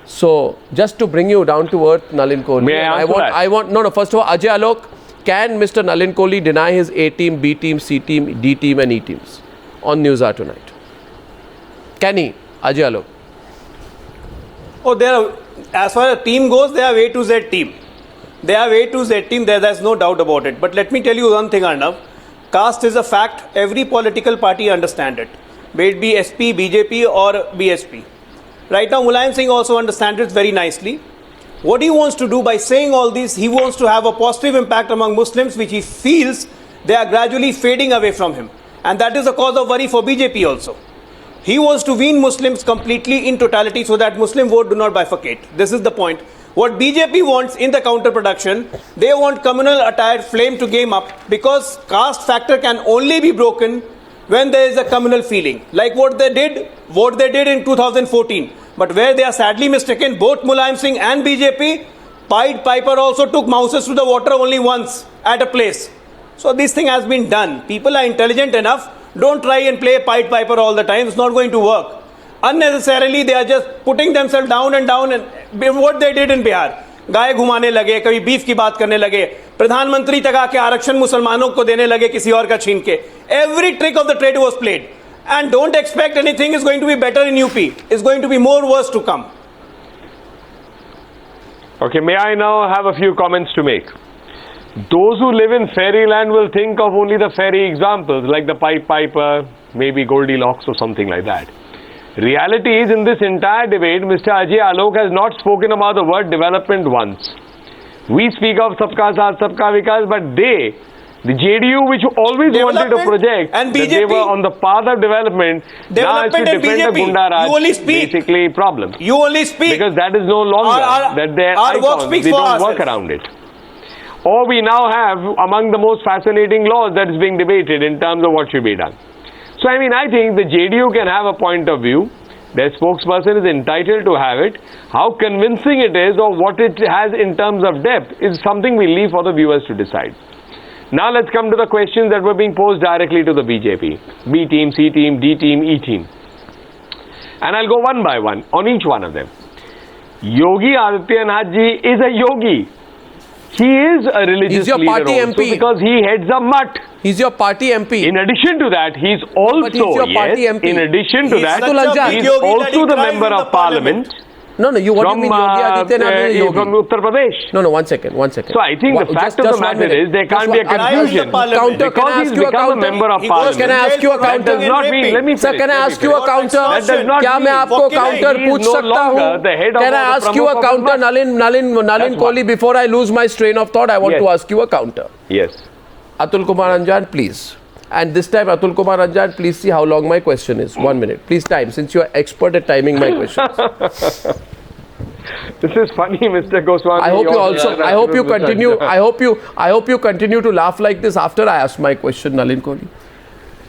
So, just to bring you down to earth, Nalin Kohli. First of all, Ajay Alok, can Mr. Nalin Kohli deny his A team, B team, C team, D team and E teams on Newshour tonight? Can he, Ajay Alok? Oh, as far as team goes, they are A to Z team. They are A to Z team, there's no doubt about it. But let me tell you one thing, Arnab. Caste is a fact. Every political party understands it. Be it be SP, BJP or BSP. Right now, Mulayam Singh also understands it very nicely. What he wants to do by saying all this, he wants to have a positive impact among Muslims, which he feels they are gradually fading away from him. And that is a cause of worry for BJP also. He wants to wean Muslims completely in totality so that Muslim vote do not bifurcate. This is the point. What BJP wants in the counter-production, they want communal attire flame to game up because caste factor can only be broken when there is a communal feeling. Like what they did in 2014. But where they are sadly mistaken, both Mulayam Singh and BJP, Pied Piper also took mouses to the water only once at a place. So this thing has been done. People are intelligent enough. Don't try and play Pied Piper all the time. It's not going to work. Unnecessarily, they are just putting themselves down and what they did in Bihar. गाय घुमाने लगे, कभी beef की बात करने लगे, प्रधानमंत्री तक आके आरक्षण मुसलमानों को देने लगे किसी और का छीन के. Every trick of the trade was played. And don't expect anything is going to be better in UP. It's going to be more worse to come. Okay, may I now have a few comments to make? Those who live in fairyland will think of only the fairy examples like the Pied Piper, maybe Goldilocks or something like that. Reality is, in this entire debate, Mr. Ajay Alok has not spoken about the word development once. We speak of Sabka Saath, Sabka Vikas, but the JDU, which always wanted to project and BJP, that they were on the path of development, now has to defend the Gunda Raj, basically problem. You only speak. Because that is no longer that they are icons, they don't work around it. Or we now have among the most fascinating laws that is being debated in terms of what should be done. So I mean, I think the JDU can have a point of view. Their spokesperson is entitled to have it. How convincing it is or what it has in terms of depth is something we leave for the viewers to decide. Now let's come to the questions that were being posed directly to the BJP. B team, C team, D team, E team. And I'll go one by one on each one of them. Yogi Adityanath ji is a yogi. He is a religious He's your leader party also MP. because he heads a mutt. He's your party MP. In addition to that, he's also, but he's your party MP. in addition to that, he's Yogi also the cries member in the of parliament. No, what do you mean Yogi Adityanath is Yogi? From Uttar Pradesh. No, one second. So I think the fact of the matter is there can't be a confusion. Counter, Because he's become a member of parliament. Can I ask you a counter? That does not mean, let me Sir, can I ask you a counter? That does not क्या mean मैं आपको counter पूछ सकता हूँ? Can I ask you a counter, Nalin Kohli? Before I lose my train of thought, I want to ask you a counter. Yes. Atul Kumar Anjan, please. And this time, Atul Kumar Anjan, please see how long my question is. 1 minute. Please time, since you are expert at timing my questions. This is funny, Mr. Goswami. I hope you continue to laugh like this after I ask my question, Nalin Kohli.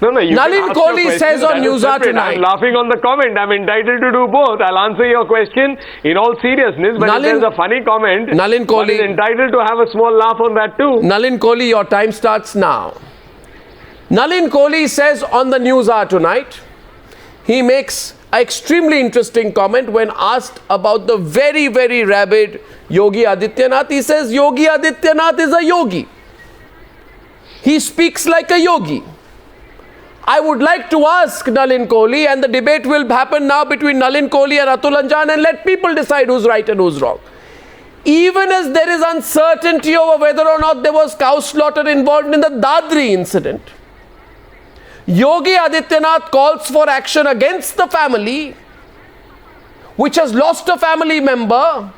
No, Nalin Kohli says on Newshour tonight. I'm laughing on the comment. I'm entitled to do both. I'll answer your question in all seriousness. But if there's a funny comment, Nalin Kohli is entitled to have a small laugh on that too. Nalin Kohli, your time starts now. Nalin Kohli says on the Newshour tonight, he makes an extremely interesting comment when asked about the very, very rabid Yogi Adityanath. He says Yogi Adityanath is a yogi. He speaks like a yogi. I would like to ask Nalin Kohli, and the debate will happen now between Nalin Kohli and Atul Anjan, and let people decide who's right and who's wrong. Even as there is uncertainty over whether or not there was cow slaughter involved in the Dadri incident, Yogi Adityanath calls for action against the family which has lost a family member.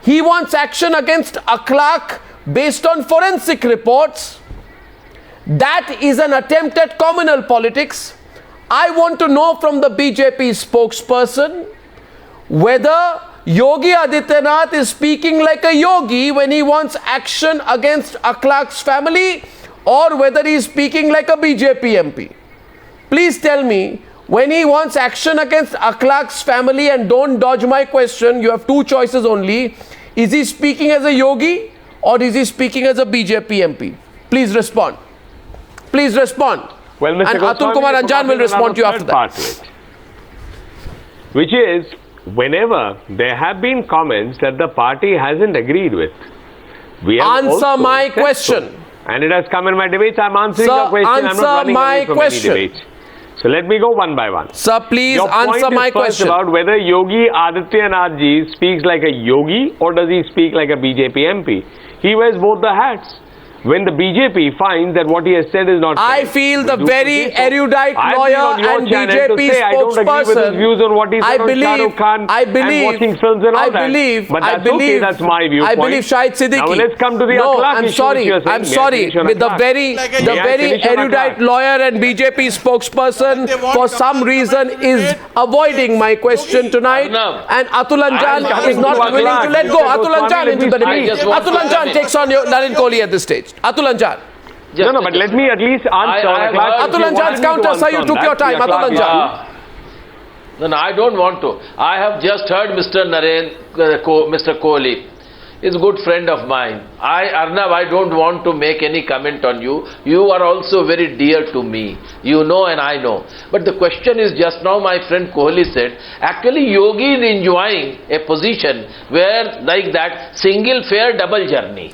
He wants action against Akhlaq based on forensic reports. That is an attempt at communal politics. I want to know from the BJP spokesperson whether Yogi Adityanath is speaking like a yogi when he wants action against Akhlaq's family, or whether he is speaking like a BJP MP. Please tell me, when he wants action against Akhlaq's family, and don't dodge my question, you have two choices only. Is he speaking as a yogi or is he speaking as a BJP MP? Please respond. Please respond. Well, Mr. And Goswami, Atul Kumar Anjan will respond to you after that. Which is, whenever there have been comments that the party hasn't agreed with, we have answer my question. So. And it has come in my debates. I'm answering your question. I'm not running away from any debate. So let me go one by one. Sir, please answer my question. About whether Yogi Adityanath ji speaks like a yogi or does he speak like a BJP MP. He wears both the hats. When the BJP finds that what he has said is not I feel the very erudite lawyer and BJP spokesperson. I believe that's my viewpoint. I believe Shahid Siddiqui. Now let's come to the I'm sorry. The very erudite lawyer and BJP spokesperson for some reason is avoiding my question tonight, and Atul Anjan is not willing to let go. Atul Anjan into the debate. Atul Anjan takes on Nalin Kohli at this stage. Atul Anjan. No, but let me at least answer. Atul Anjan's counter, sir, you took your time. Atul Anjan. No, I don't want to. I have just heard Mr. Mr. Kohli. He's a good friend of mine. Arnab, I don't want to make any comment on you. You are also very dear to me. You know and I know. But the question is, just now my friend Kohli said, actually Yogi is enjoying a position where like that single fare double journey.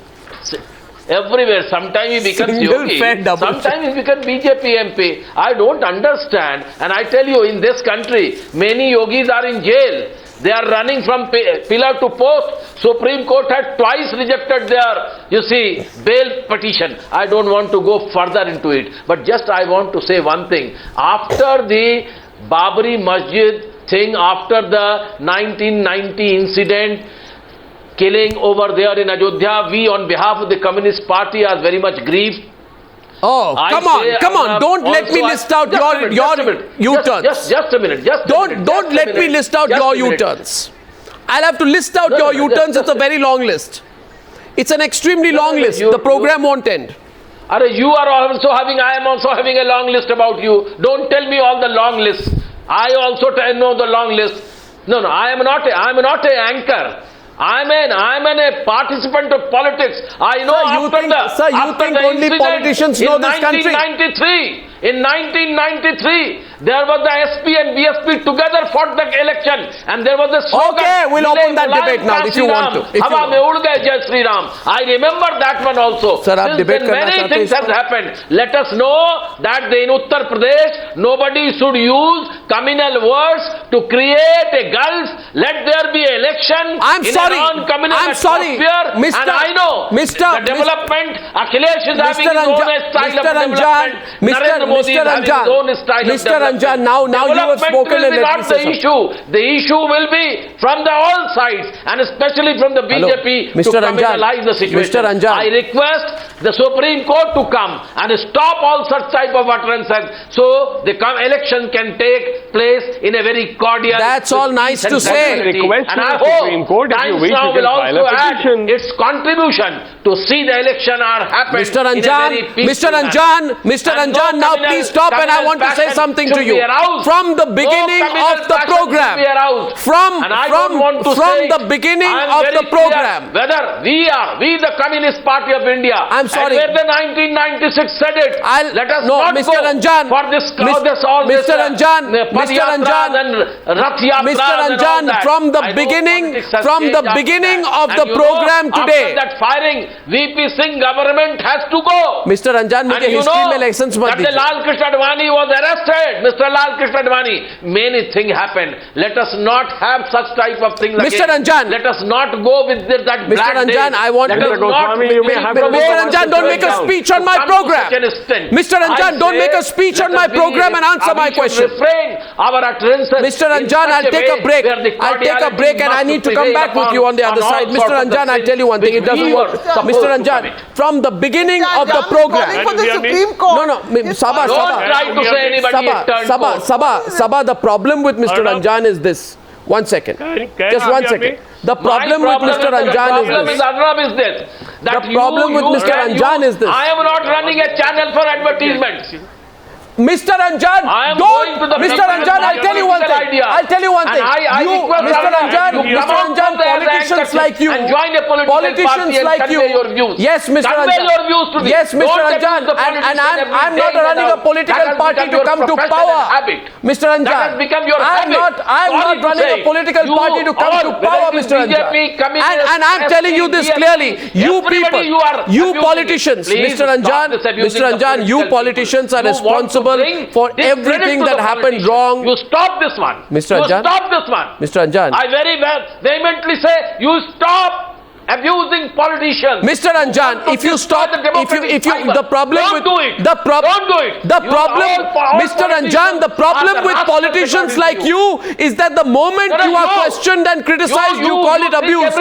Everywhere, sometimes he becomes yogi, sometimes he becomes BJP MP. I don't understand, and I tell you, in this country, many yogis are in jail. They are running from pillar to post. Supreme Court had twice rejected their, bail petition. I don't want to go further into it, but just I want to say one thing. After the Babri Masjid thing, after the 1990 incident, killing over there in Ayodhya, we on behalf of the Communist Party are very much grieved. Oh, come on, don't let me list out your U-turns. Just a minute. Don't let me list out your U-turns. I'll have to list out your U-turns. It's a very long list. It's an extremely long list. The program won't end. I am also having a long list about you. Don't tell me all the long lists. I also know the long list. No, I am not an anchor. I'm a participant of politics. I know you think only politicians know this country? In 1993, there was the SP and BSP together fought the election, and there was a slogan. Okay, we'll open that debate now if you want to. Hawa mein ud gaye Jai Shri Ram. I remember that one also. Sir, Since then many things have happened. Let us know that in Uttar Pradesh, nobody should use communal words to create a gulf. Let there be an election in a non-communal atmosphere. And I know the development, Akhilesh is having his own style of development. Narendra Modi is having his own style of development. Mr. Anjan, now you have spoken and let me say issue. The issue will be from the all sides, and especially from the BJP to communalize the situation. I request the Supreme Court to come and stop all such type of utterances, so the election can take place in a very cordial. That's all nice to say. And I hope Times Now will also add its contribution to see the election happen. Mr. Anjan, now please stop, and I want to say something to you. From the beginning of the program, the beginning of the program, whether we the Communist Party of India, I'm sorry, and where the 1996 said it, let us not Mr. go Anjan, for this Mr. Anjan, from the beginning of the program today, after that firing, VP Singh government has to go. Mr. Anjan, मुझे history में elections मत दीजिए. Lal Krishna Advani was arrested. Mr. Lal Krishna Advani, many things happened. Let us not have such type of things again. Mr. Anjan, let us not go with that. Mr. Anjan, I want Mr. Goswami, you may have Mr. Anjan, don't make a speech on my program. Mr. Anjan, don't make a speech on my program and answer my question. Mr. Anjan, I'll take a break. I'll take a break and I need to come back with you on the other side. Mr. Anjan, I'll tell you one thing. It doesn't work. Mr. Anjan, from the beginning of the program. Sabha, the problem with Mr. Anjan is this. 1 second. Just 1 second. The problem with Mr. Anjan is this. The problem with Mr. Anjan is this. I am not running a channel for advertisements. Mr. Anjan, Mr. Anjan, I'll tell you one thing. I'll tell you one thing. Mr. Anjan, politicians like you, yes, Mr. Anjan, yes, Mr. Anjan, and I'm not running a political party to come to power. Mr. Anjan, I'm not running a political party to come to power, Mr. Anjan. And I'm telling you this clearly. You people, you politicians, Mr. Anjan, you politicians are responsible for everything that happened wrong. You stop this one. Mr. Anjan. You stop this one. Mr. Anjan. I very vehemently say you stop abusing politicians. Mr. Anjan, if you stop, the problem with Mr. Anjan, the problem with politicians like you is that the moment you are questioned and criticized, you call it abuse.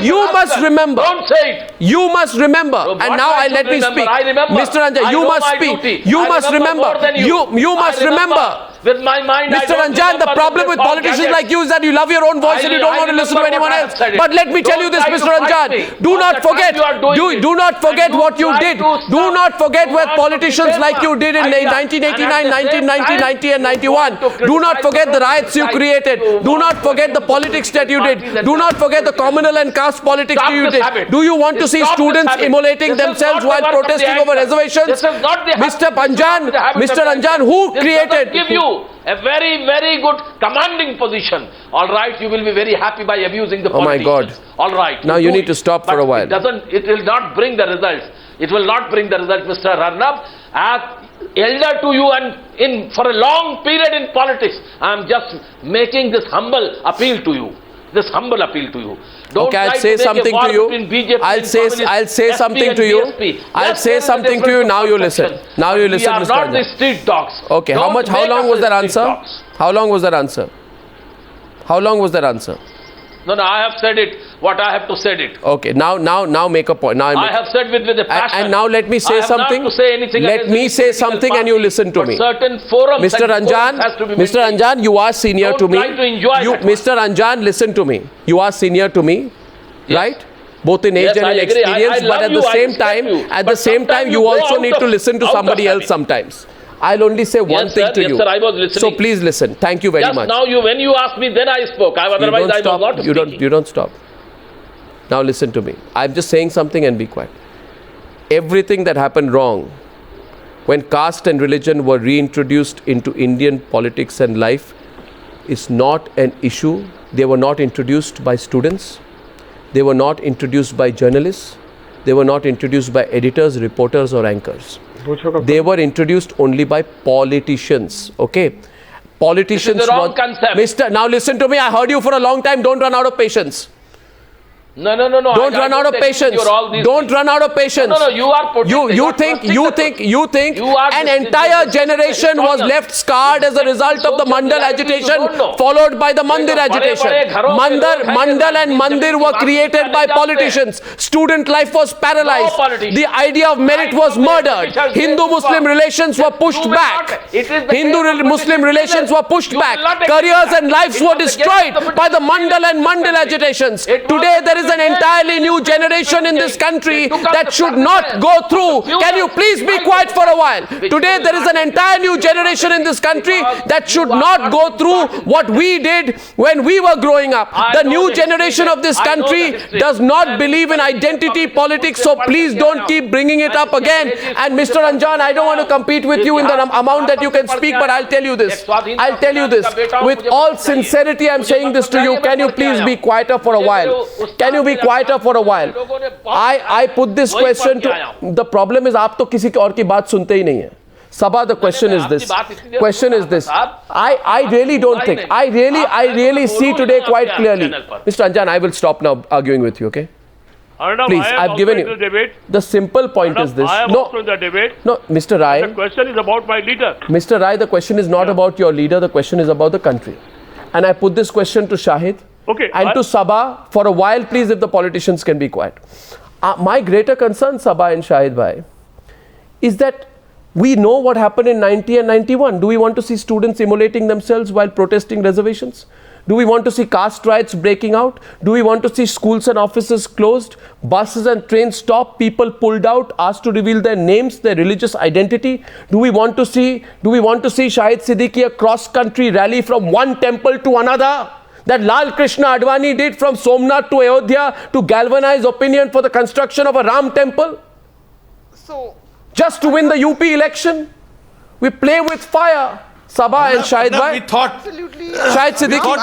You must remember. Don't say it. You must remember. And now let me speak. Mr. Anjan, you must speak. You must remember. You must remember. With my mind, Mr. Anjan, the problem with politicians like you is that you love your own voice and you don't want to listen to anyone else. But let me tell you this, Mr. Anjan, do not forget what you did. Do not forget what politicians like you did in 1989, 1990 and 91. Do not forget the riots you created. Do not forget the politics that you did. Do not forget the communal and caste politics you did. Do you want to see students immolating themselves while protesting over reservations? Mr. Anjan, who created... a very, very good commanding position. All right, you will be very happy by abusing the politicians. Oh my God. All right. Now you need to stop for a while. It will not bring the results. It will not bring the results, Mr. Arnab. As elder to you and for a long period in politics, I am just making this humble appeal to you. Don't okay, I'll say something to you. I'll say something to you. I'll say something to you. Now you listen. Now you listen, Mr. We are not the street dogs. Okay. How long was that answer? How long was that answer? How long was that answer? No, I have said it. What I have to say it. Okay. Now make a point. I have said with a passion. And now let me say something. Let me say something and you listen to me. Certain forums. Mr. Anjan, you are senior to me. Mr. Anjan, listen to me. You are senior to me, right? Both in age and in experience. But at the same time, you also need to listen to somebody else sometimes. I'll only say one thing to you. Yes, sir, I was listening. So please listen. Thank you very much. Now when you asked me, then I spoke. Otherwise, I was not speaking. You don't stop. Now listen to me. I'm just saying something and be quiet. Everything that happened wrong when caste and religion were reintroduced into Indian politics and life, is not an issue. They were not introduced by students. They were not introduced by journalists. They were not introduced by editors, reporters or anchors. They were introduced only by politicians. Okay? Politicians. This is the wrong concept. Now listen to me. I heard you for a long time. Don't run out of patience. No. Don't run out of patience. Don't run out of patience. No. You are putting. You think an entire generation was left scarred as a result of the Mandal agitation, followed by the Mandir agitation. Mandal and Mandir were created by politicians. Student life was paralyzed. The idea of merit was murdered. Hindu-Muslim relations were pushed back. Hindu-Muslim relations were pushed back. Careers and lives were destroyed by the Mandal and Mandal agitations. Today there is an entirely new generation in this country that should not go through. Can you please be quiet for a while? Today there is an entire new generation in this country that should not go through what we did when we were growing up. The new generation of this country does not believe in identity politics, so please don't keep bringing it up again. And Mr. Anjan, I don't want to compete with you in the amount that you can speak, but I'll tell you this. With all sincerity, I'm saying this to you. Can you please be quieter for a while? Can you be quieter for a while? I put this question to... The problem is आप तो किसी और की बात सुनते ही नहीं हैं. Sabha, the question is this. I really don't think. I really see today quite clearly. Mr. Anjan, I will stop now arguing with you, okay? Arnab, please, I've given you. The simple point is this. I am also in the debate. No, Mr. Rai. The question is about my leader. Mr. Rai, the question is not about your leader. The question is about the country. And I put this question to Shahid. Okay. And to Sabha, for a while, please, if the politicians can be quiet. My greater concern, Sabha and Shahid Bhai, is that we know what happened in 90 and 91. Do we want to see students immolating themselves while protesting reservations? Do we want to see caste riots breaking out? Do we want to see schools and offices closed, buses and trains stopped, people pulled out, asked to reveal their names, their religious identity? Do we want to see Shahid Siddiqui a cross-country rally from one temple to another? That Lal Krishna Advani did from Somnath to Ayodhya to galvanize opinion for the construction of a Ram temple? So, just to win the UP election? We play with fire. Sabha and Shahid Bhai. We thought absolutely. Shahid Siddiqui.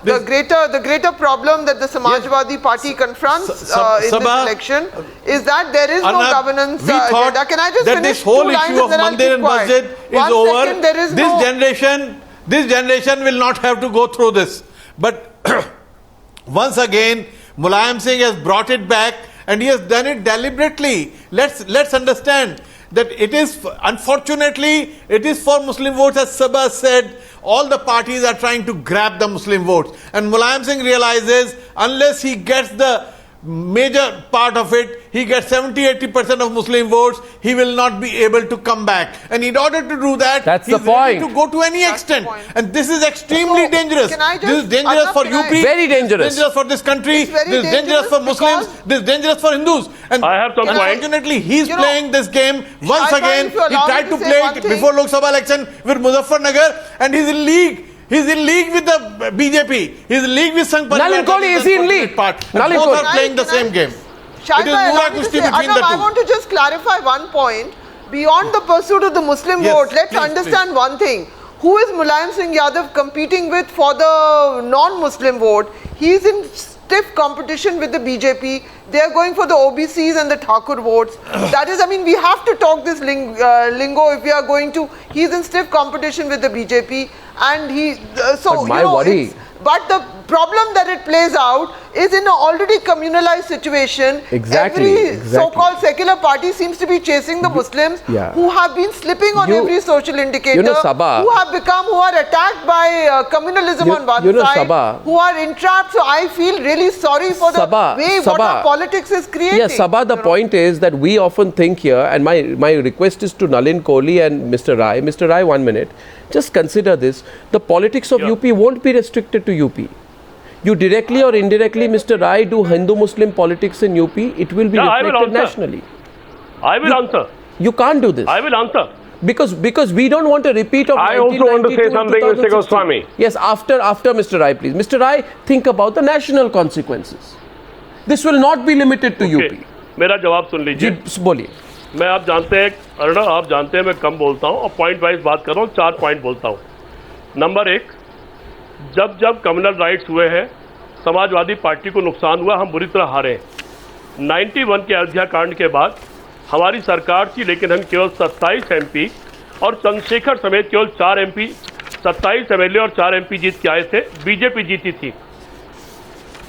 And the greater problem that the Samajwadi Party confronts in this election is that there is no governance agenda. Can I just that finish this whole issue of Mandir and Masjid is over. This generation will not have to go through this. But once again, Mulayam Singh has brought it back, and he has done it deliberately. Let's understand that it is, unfortunately, it is for Muslim votes. As Sabha said, all the parties are trying to grab the Muslim votes. And Mulayam Singh realizes, unless he gets the major part of it, he gets 70-80% of Muslim votes, he will not be able to come back. And in order to do that, he's ready to go to any extent. And this is extremely dangerous. This is dangerous for UP. Very dangerous. This is dangerous for this country. This is dangerous for Muslims. This is dangerous for Hindus. And I have some unfortunately, he's playing this game once again. He tried to play it before Lok Sabha election with Muzaffarnagar, and he's in league. He's in league with the BJP. He's in league with Sangh Parivar. Nalin Kohli is in league. Both are playing the same game. Shahid, I want to just clarify one point. Beyond the pursuit of the Muslim vote, let's understand one thing. Who is Mulayam Singh Yadav competing with for the non-Muslim vote? He's in stiff competition with the BJP. They are going for the OBCs and the Thakur votes. That is, I mean, we have to talk this lingo if we are going to. He's in stiff competition with the BJP, and he. So but worry. But the problem that it plays out is in an already communalized situation. Every so-called secular party seems to be chasing the Muslims who have been slipping on every social indicator, Sabha, who are attacked by communalism on one side, Sabha, who are entrapped. So I feel really sorry for the way what our politics is creating. Yes, Sabha, the point is that we often think here, and my request is to Nalin, Kohli and Mr. Rai. Mr. Rai, 1 minute. Just consider this. The politics of UP won't be restricted to UP. You directly or indirectly, Mr. Rai, do Hindu-Muslim politics in UP, it will be reflected nationally. I will answer. You can't do this. I will answer. Because we don't want a repeat of I also want to say something, Mr. Goswami. Yes, after Mr. Rai, please. Mr. Rai, think about the national consequences. This will not be limited to UP. मेरा जवाब सुन लीजिए. जी बोलिए. मैं आप जानते हैं अर्णव, आप जानते हैं मैं कम बोलता हूँ और पॉइंट वाइज बात कर रहा हूँ, 4 पॉइंट बोलता हूँ। नंबर 1, जब कम्युनल राइट्स हुए हैं, समाजवादी पार्टी को नुकसान हुआ, हम बुरी तरह हारे। 91 के अयोध्या कांड के बाद हमारी सरकार थी, लेकिन हम केवल 27 MP और चंद्रशेखर समेत केवल 4 MP, 27 MLA और 4 MP जीत के आए थे। बीजेपी जीती थी।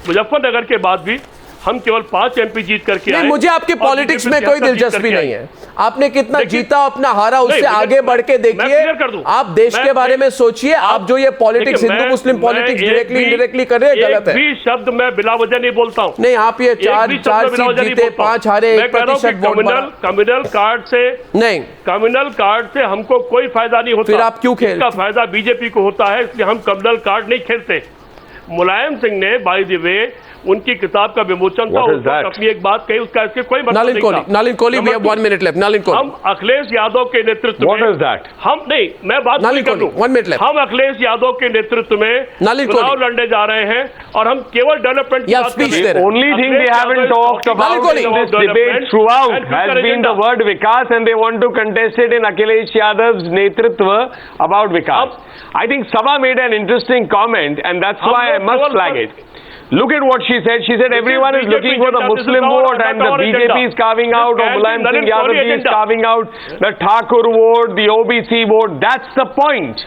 मुजफ्फरनगर के बाद भी हम केवल 5 MP जीत करके आए। मुझे आपकी पॉलिटिक्स में कोई दिलचस्पी नहीं है। आपने कितना जीता, अपना हारा, उससे आगे बढ़ के देखिए। आप देश के बारे में सोचिए। आप जो ये पॉलिटिक्स, हिंदू मुस्लिम पॉलिटिक्स डायरेक्टली इनडायरेक्टली कर रहे हैं, गलत है। भी शब्द मैं बिला वजह नहीं बोलता हूं। नहीं, आप ये 4 सीट जीते, 5 हारे, 1% वोट बढ़ा। कम्युनल कार्ड से नहीं, कम्युनल कार्ड से हमको कोई फायदा नहीं होता। फिर आप क्यों खेल? इसका फायदा बीजेपी को होता है, इसलिए हम कम्युनल कार्ड नहीं खेलते। मुलायम सिंह ने बाय द वे उनकी किताब का विमोचन था, अपनी एक बात कही, उसका इसके कोई मतलब नहीं था। Nalin Kohli, we have 1 minute left. Nalin Kohli, हम अखिलेश यादव के नेतृत्व में, हम नहीं, मैं बात नहीं कर दूं, 1 minute left. हम अखिलेश यादव के नेतृत्व में चुनाव लड़ने जा रहे हैं और हम केवल डेवलपमेंट की बात कर रहे हैं। Only thing they haven't talked about in this debate throughout has been the word Vikas, and they want to contest it in Akhilesh Yadav's netritva about Vikas. I think Sabha made an interesting comment, and that's why I must flag it. Look at what she said. She said everyone is looking for the Muslim vote, and the BJP is carving out, or Mulayam Singh Yadav is carving out the Thakur vote, the OBC vote. That's the point.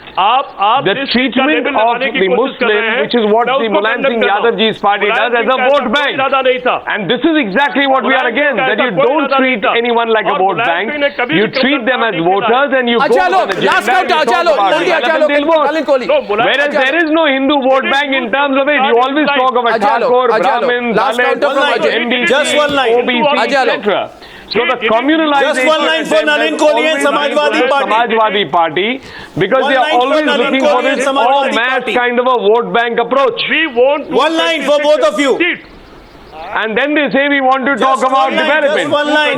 The treatment of the Muslim, which is what the Mulayam Singh Yadav ji's party does, as a vote bank. And this is exactly what we are against, that you don't treat anyone like a vote bank. You treat them as voters, and you go for an agenda. Whereas there is no Hindu vote bank in terms of it. You always talk about Thakur, Brahmin, Dalit, NDC, OBC, etc. So the communalization. Just one line for Nalin Kohli and Samajwadi Party, because they are always looking for this all mass kind of a vote bank approach. We want one line for both of you. And then they say we want to talk about development.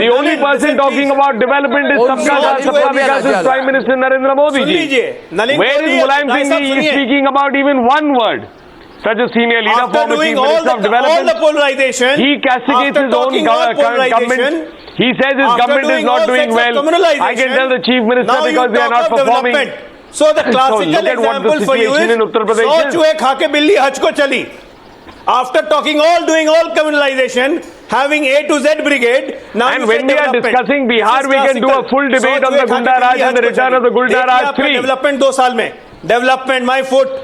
The only person talking about development is Sabka Vikas's Prime Minister Narendra Modi ji. Where is Mulayam Singh speaking about even one word? Such a senior leader, former Chief Minister of Development. All the polarization, he castigates his own government. He says his government is not doing well. I can tell the Chief Minister because they are not performing. So the classical example for you is, "So chuhe kha ke billi haj ko chali." After doing all communalization, having A to Z brigade, now and when we are discussing Bihar, we can do a full debate on the Gunda Raj and the return of the Gunda Raj 3. Development 2 saal mein. Development, my foot.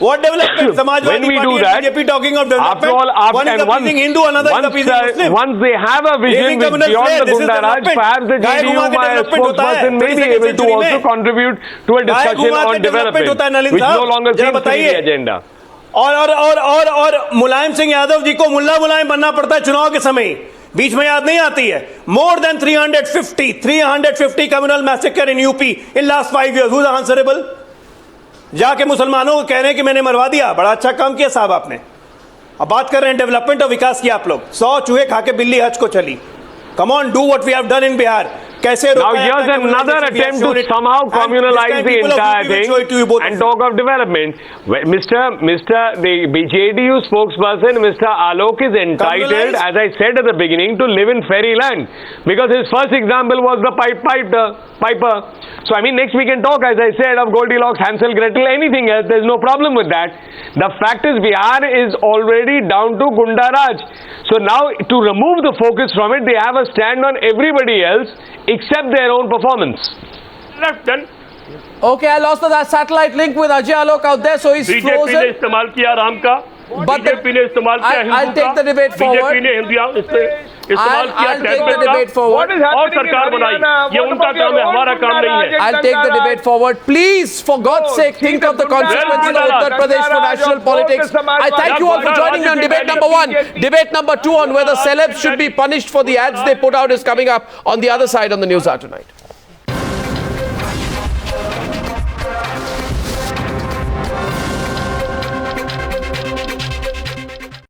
What development? Samajwadi Party and BJP talking of development. One is appeasing Hindu, another is appeasing Muslim. Once they have a vision beyond the Gunda Raj, perhaps the JDU, my spokesperson, may be able to also contribute to a discussion on development, which no longer seems to be the agenda. और मुलायम सिंह यादव जी को मुल्ला मुलायम बनना पड़ता है चुनाव के समय, बीच में याद नहीं आती है। More than 350 communal massacre in UP in last 5 years. Who's answerable? जाके मुसलमानों को कह रहे हैं कि मैंने मरवा दिया। बड़ा अच्छा काम किया साहब आपने। अब बात कर रहे हैं डेवलपमेंट और विकास की आप लोग। 100 चूहे खा के बिल्ली हज को चली। Come on, do what we have done in Bihar. कैसे now here's another attempt to somehow communalize the entire thing and talk of development. The JDU spokesperson, Mr. Alok, is entitled, as I said at the beginning, to live in fairyland, because his first example was the piper. So I mean, next we can talk, as I said, of Goldilocks, Hansel, Gretel, anything else. There's no problem with that. The fact is, Bihar is already down to Gunda Raj. So now, to remove the focus from it, they have a stand on everybody else except their own performance. Left then. Okay, I lost the satellite link with Ajay Alok out there, so he's frozen. BJP ने इस्तेमाल किया राम का, BJP ने इस्तेमाल किया हिंदू का, I'll take the debate forward. BJP ने इस्तेमाल किया debate forward. और सरकार बनाई, ये उनका काम है, हमारा काम नहीं है. I'll take the debate forward. Please, for God's sake, think of the consequences of Uttar Pradesh for national politics. I thank you all for joining me on debate number 1. Debate number 2 on whether celebs should be punished for the ads they put out is coming up on the other side on the Newshour tonight.